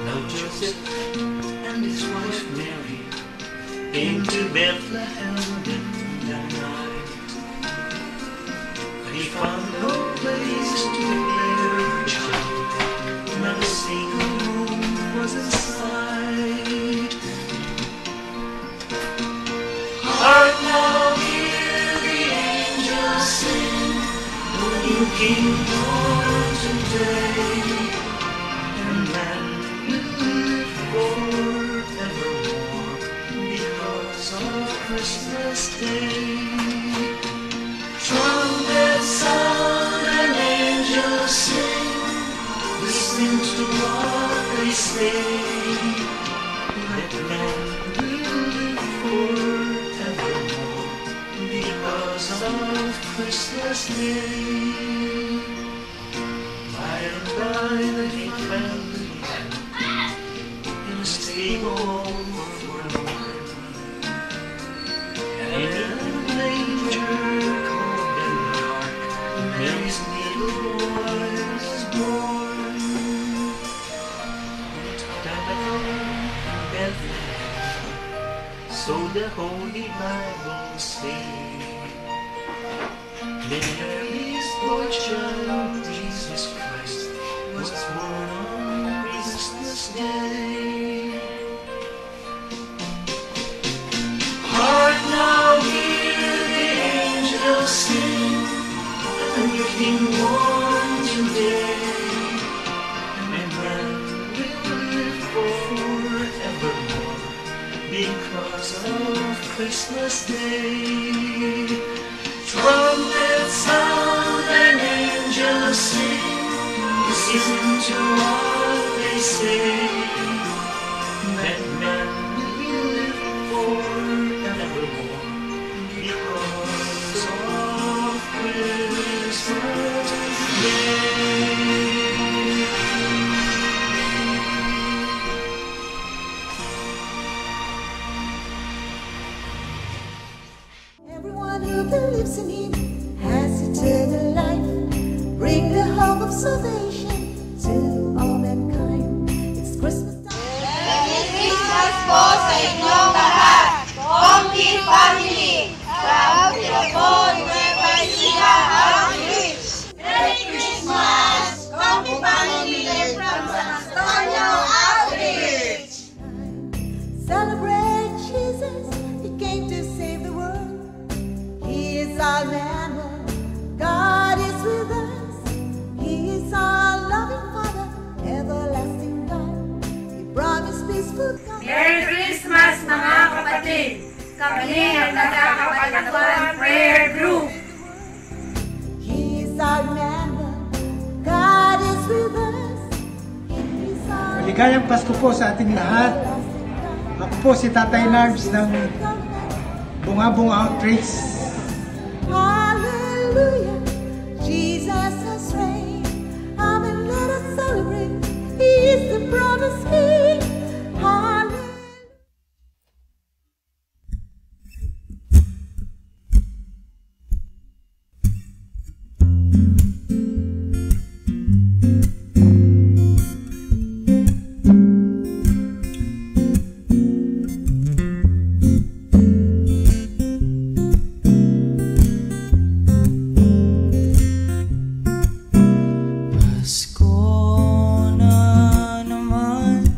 Now Joseph and his wife Mary came to Bethlehem in the night. They found no place to declare a child, not a single room was in sight. Hark now, hear the angels sing, the new King born today, and man will live forevermore because of Christmas Day. Trumpets sound and angels sing, listen to what they say, that man will live forevermore because of Christmas Day. By and by the king found the lamb in a stable forlorn, and in a manger cold and dark, Mary's little boy was born. Down in Bethlehem, So the Holy Bible says, Mary's boy child, Jesus Christ, was born on Christmas Day. Hark now, hear the angels sing, a new King born today, and man will live forevermore because of Christmas Day. Trumpets sound and angels sing, listen to what they say, that man will live forevermore because of Christmas Day. Everyone who believes in him has eternal life. Bring the hope of salvation to all mankind. It's Christmas time. Merry Christmas po sa inyong lahat. Comfy Family from Pilapon, Nueva Ecija Outreach. Merry Christmas, Comfy Family from San Antonio Outreach. Celebrate Jesus. He came to save the world. He is our Emmanuel. God is with us. He is our loving Father, everlasting God. He promised peaceful God. Merry Christmas mga kapatid! Kami ang Nagkakapalakuan Prayer Group. He is our Emmanuel. God is with us. He is our Maligayang Pasko po sa ating lahat. Ako po si Tatay Larbs ng Bunga-Bunga Outreach. Hallelujah, Jesus has reigned. Amen, let us celebrate. He is the promised King. Hallelujah. Pasko na naman,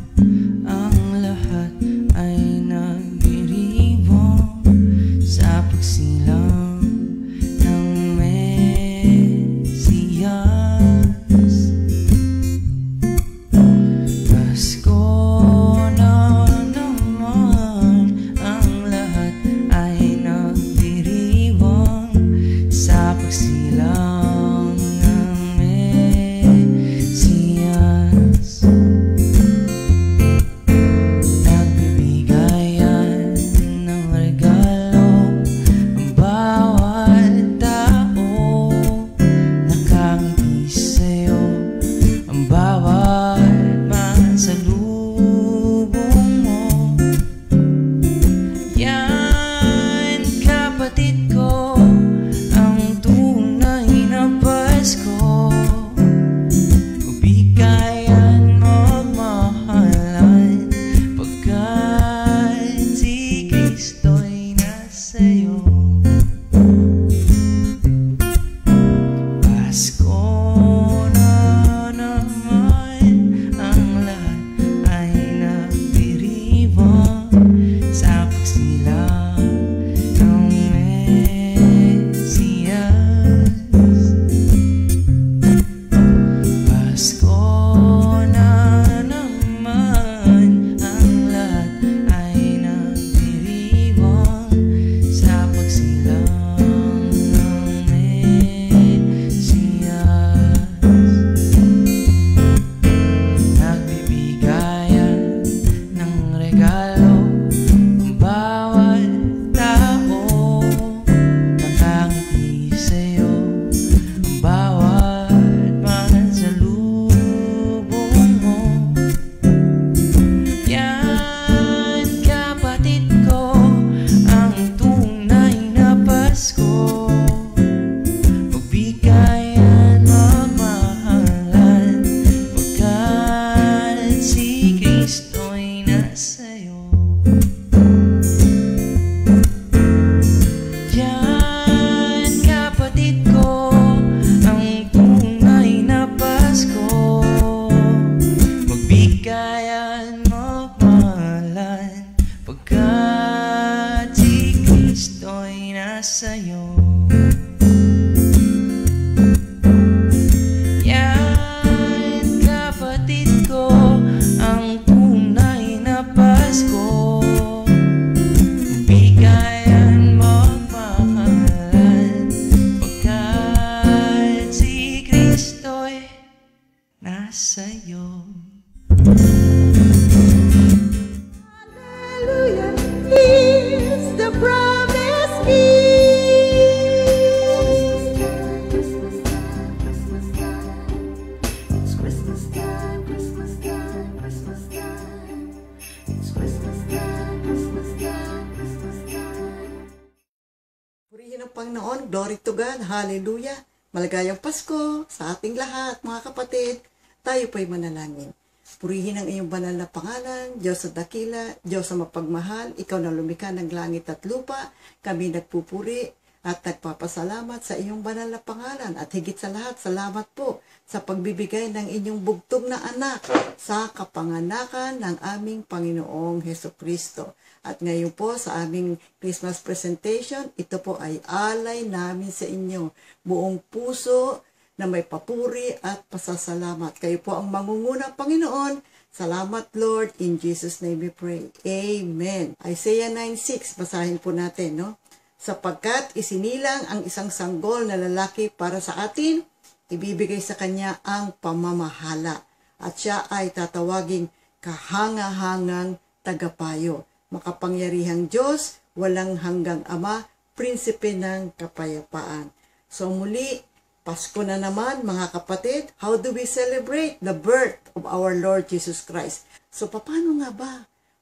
Panginoon. Glory to God. Hallelujah. Maligayang Pasko sa ating lahat, mga kapatid. Tayo po'y manalangin. Purihin ang iyong banal na pangalan, Diyos sa dakila, Diyos sa mapagmahal, ikaw na lumikha ng langit at lupa. Kami nagpupuri at nagpapasalamat sa iyong banal na pangalan. At higit sa lahat, salamat po sa pagbibigay ng inyong bugtong na anak sa kapanganakan ng aming Panginoong Hesukristo. At ngayon po sa aming Christmas presentation, ito po ay alay namin sa inyo. Buong puso na may papuri at pasasalamat. Kayo po ang mangunguna, Panginoon. Salamat, Lord. In Jesus' name we pray. Amen. Isaiah 9:6, basahin po natin, no? Sapagkat isinilang ang isang sanggol na lalaki para sa atin, ibibigay sa kanya ang pamamahala. At siya ay tatawaging kahanga-hangang tagapayo. Makapangyarihang Diyos, walang hanggang Ama, prinsipe ng kapayapaan. So muli, Pasko na naman mga kapatid. How do we celebrate the birth of our Lord Jesus Christ? So paano nga ba?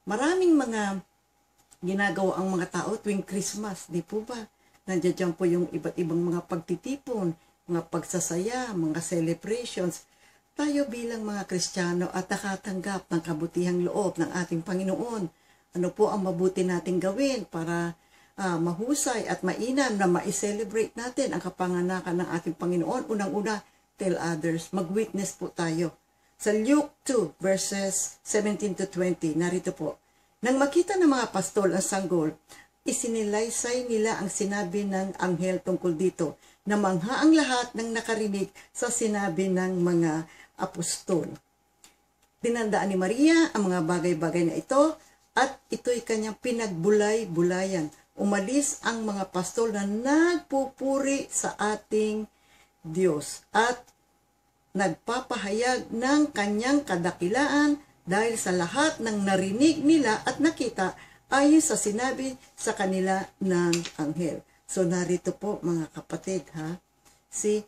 Maraming mga ginagawa ang mga tao tuwing Christmas, di po ba? Nandiyan po yung iba't ibang mga pagtitipon, mga pagsasaya, mga celebrations. Tayo bilang mga Kristiyano at nakatanggap ng kabutihang loob ng ating Panginoon. Ano po ang mabuti nating gawin para mahusay at mainam na ma-celebrate natin ang kapanganakan ng ating Panginoon? Unang-una, tell others. Mag-witness po tayo. Sa Luke 2, verses 17 to 20, narito po. Nang makita ng mga pastol ang sanggol, isinilaysay nila ang sinabi ng anghel tungkol dito, na mangha ang lahat ng nakarinig sa sinabi ng mga apostol. Tinandaan ni Maria ang mga bagay-bagay na ito, at ito'y kanyang pinagbulay-bulayan. Umalis ang mga pastol na nagpupuri sa ating Diyos at nagpapahayag ng kanyang kadakilaan dahil sa lahat ng narinig nila at nakita ayon sa sinabi sa kanila ng anghel. So narito po mga kapatid, ha? See,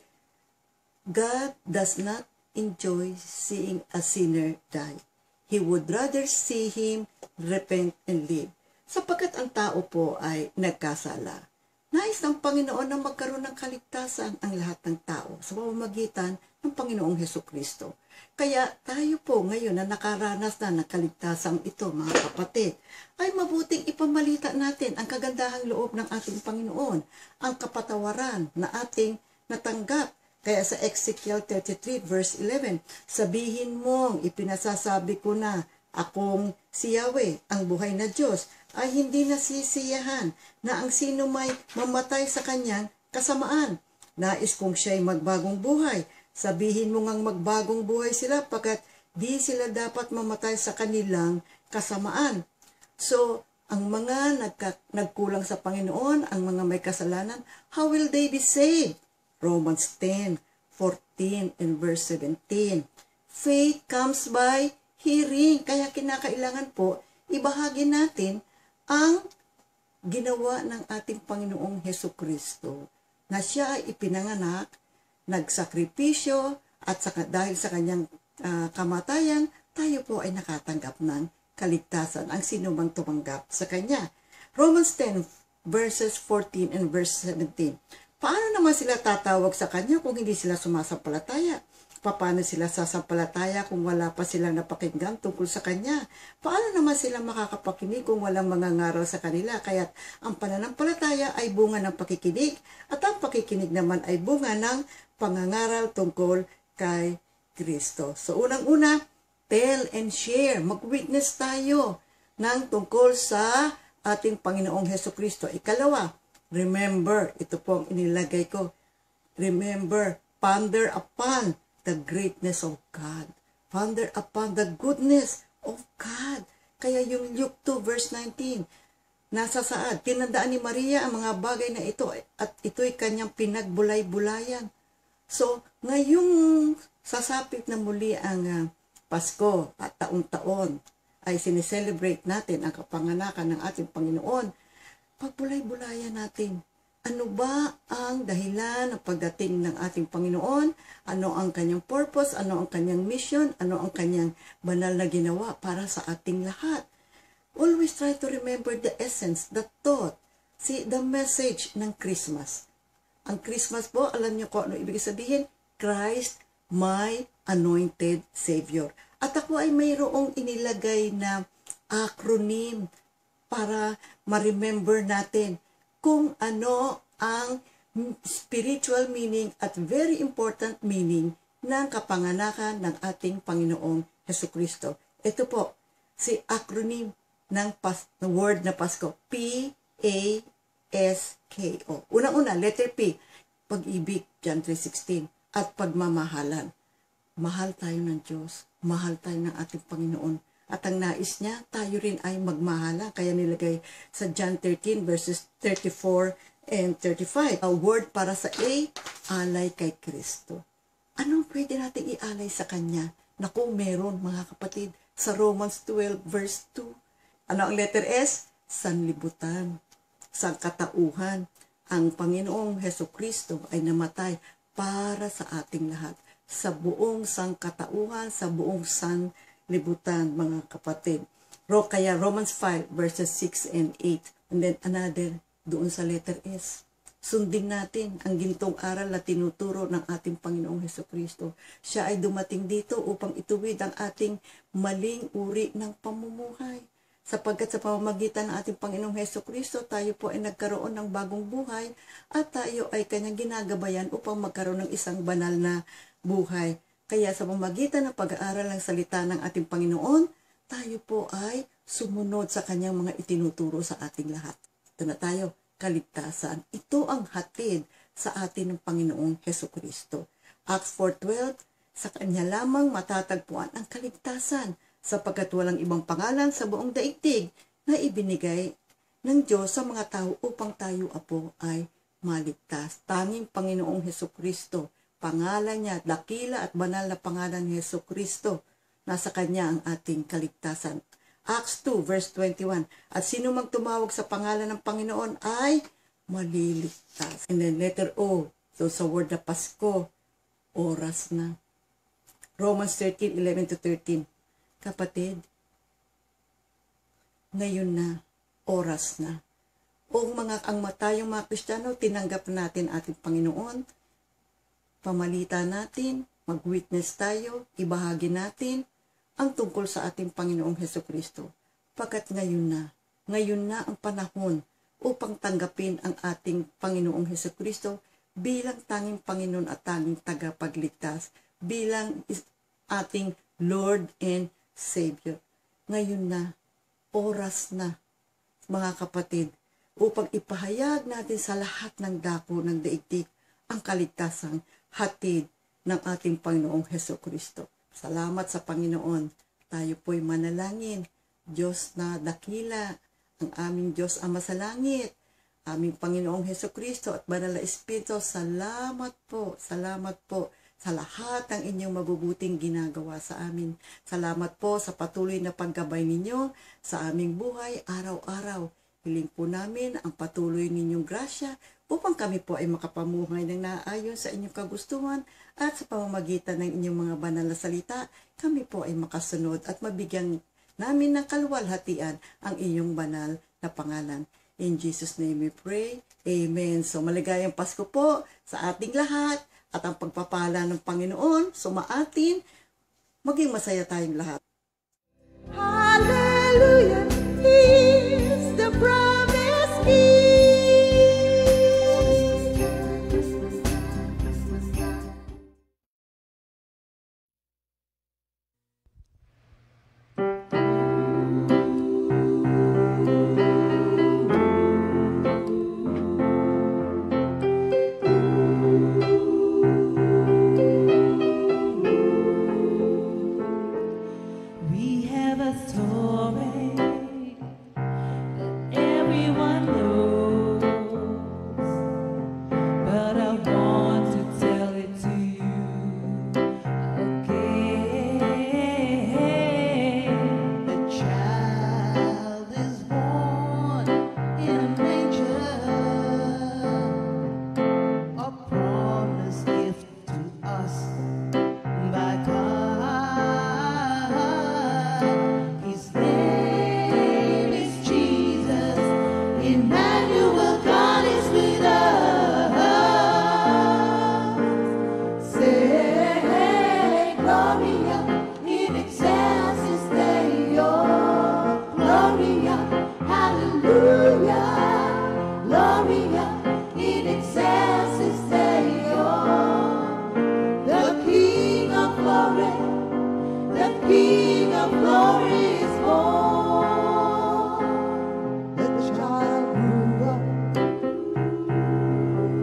God does not enjoy seeing a sinner die. He would rather see him repent and live. Sapagkat ang tao po ay nagkasala. Nais ng Panginoon na magkaroon ng kaligtasan ang lahat ng tao sa pamamagitan ng Panginoong Hesukristo. Kaya tayo po ngayon na nakaranas na ng kaligtasan ito, mga kapatid, ay mabuting ipamalita natin ang kagandahang loob ng ating Panginoon, ang kapatawaran na ating natanggap. Kaya sa Ezekiel 33 verse 11, sabihin mong ipinasasabi ko na akong si Yahweh, ang buhay na Diyos, ay hindi nasisiyahan na ang sino may mamatay sa kanyang kasamaan. Nais kong siya'y magbagong buhay. Sabihin mo ngang magbagong buhay sila pagkat di sila dapat mamatay sa kanilang kasamaan. So, ang mga nagkulang sa Panginoon, ang mga may kasalanan, how will they be saved? Romans 10:14 and verse 17. Faith comes by hearing. Kaya kinakailangan po, ibahagi natin ang ginawa ng ating Panginoong Hesukristo na siya ay ipinanganak, nagsakripisyo, at dahil sa kanyang kamatayan, tayo po ay nakatanggap ng kaligtasan ang sino mang tumanggap sa kanya. Romans 10 verses 14 and verse 17. Paano naman sila tatawag sa kanya kung hindi sila sumasampalataya? Paano sila sasampalataya kung wala pa silang napakinggan tungkol sa kanya? Paano naman sila makakapakinig kung walang mga ngaral sa kanila? Kaya't ang pananampalataya ay bunga ng pakikinig at ang pakikinig naman ay bunga ng pangangaral tungkol kay Kristo. So unang-una, tell and share. Mag-witness tayo ng tungkol sa ating Panginoong Hesukristo. Ikalawa, remember, ito po ang inilagay ko. Remember, ponder upon the greatness of God. Ponder upon the goodness of God. Kaya yung Luke 2 verse 19, nasa saad, tinandaan ni Maria ang mga bagay na ito at ito'y kanyang pinagbulay-bulayan. So, ngayong sasapit na muli ang Pasko at taon-taon ay sineselebrate natin ang kapanganakan ng ating Panginoon, pagbulay-bulayan natin. Ano ba ang dahilan ng pagdating ng ating Panginoon? Ano ang kanyang purpose? Ano ang kanyang mission? Ano ang kanyang banal na ginawa para sa ating lahat? Always try to remember the essence, the thought. the message ng Christmas. Ang Christmas po, alam niyo kung ano ibig sabihin? Christ, my anointed Savior. At ako ay mayroong inilagay na acronym para ma-remember natin kung ano ang spiritual meaning at very important meaning ng kapanganakan ng ating Panginoong Hesukristo. Ito po, si acronym ng word na Pasko. P-A-S-K-O. Unang-una, letter P, pag-ibig, John 3:16, at pagmamahalan. Mahal tayo ng Diyos, mahal tayo ng ating Panginoon. At ang nais niya, tayo rin ay magmahala. Kaya nilagay sa John 13 verses 34 and 35. A word para sa A, alay kay Kristo. Anong pwede natin ialay sa Kanya? Naku, meron mga kapatid. Sa Romans 12 verse 2. Ano ang letter S? Sanlibutan. Sangkatauhan. Ang Panginoong Hesukristo ay namatay para sa ating lahat. Sa buong sangkatauhan, sa buong sanlibutan, mga kapatid. Kaya Romans 5 verses 6 and 8. And then another, doon sa letter S. Sundin natin ang gintong aral na tinuturo ng ating Panginoong Hesukristo. Siya ay dumating dito upang ituwid ang ating maling uri ng pamumuhay. Sapagkat sa pamamagitan ng ating Panginoong Hesukristo, tayo po ay nagkaroon ng bagong buhay at tayo ay kanyang ginagabayan upang magkaroon ng isang banal na buhay. Kaya sa pamamagitan ng pag-aaral ng salita ng ating Panginoon, tayo po ay sumunod sa kanyang mga itinuturo sa ating lahat. Ito na tayo. Kaligtasan. Ito ang hatid sa atin ng Panginoong Hesukristo. Acts 4:12, sa Kanya lamang matatagpuan ang kaligtasan, sapagkat walang ibang pangalan sa buong daigdig na ibinigay ng Diyos sa mga tao upang tayo apo ay maligtas. Tanging Panginoong Hesukristo, pangalan niya, dakila at banal na pangalan ni Hesukristo, nasa Kanya ang ating kaligtasan. Acts 2 verse 21, at sino mang tumawag sa pangalan ng Panginoon ay maliligtas. And then letter O, so sa word na Pasko, oras na. Romans 13:11-13. Kapatid, ngayon na, oras na. Ang tayong mga Kristiyano, tinanggap natin ating Panginoon, pamalitan natin, mag-witness tayo, ibahagi natin ang tungkol sa ating Panginoong Hesukristo. Pagkat ngayon na ang panahon upang tanggapin ang ating Panginoong Hesukristo bilang tanging Panginoon at tanging tagapagligtas, bilang ating Lord and Savior. Ngayon na, oras na, mga kapatid, upang ipahayag natin sa lahat ng dako ng daigdig ang kaligtasang hatid ng ating Panginoong Hesukristo. Salamat sa Panginoon. Tayo po'y manalangin. Diyos na dakila, ang aming Diyos Ama sa langit, aming Panginoong Hesukristo at Banal na Espiritu, salamat po sa lahat ng inyong mabubuting ginagawa sa amin. Salamat po sa patuloy na paggabay ninyo sa aming buhay araw-araw. Hiling po namin ang patuloy ninyong grasya upang kami po ay makapamuhay ng naayon sa inyong kagustuhan at sa pamamagitan ng inyong mga banal na salita, kami po ay makasunod at mabigyan namin ng kaluwalhatian ang inyong banal na pangalan. In Jesus' name we pray. Amen. So maligayang Pasko po sa ating lahat at ang pagpapala ng Panginoon sumaatin. Maging masaya tayong lahat. Hallelujah is the promise given. Gloria, hallelujah, Gloria in excelsis Deo. The King of glory, the King of glory is born. The child grew up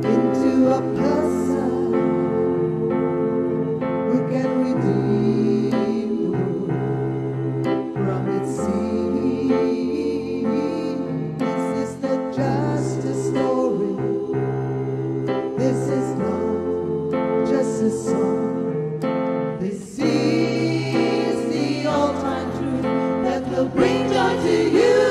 into a person who can redeem the world from its sin. This is the justice story. This is not just a song. This is the all-time truth that will bring joy to you.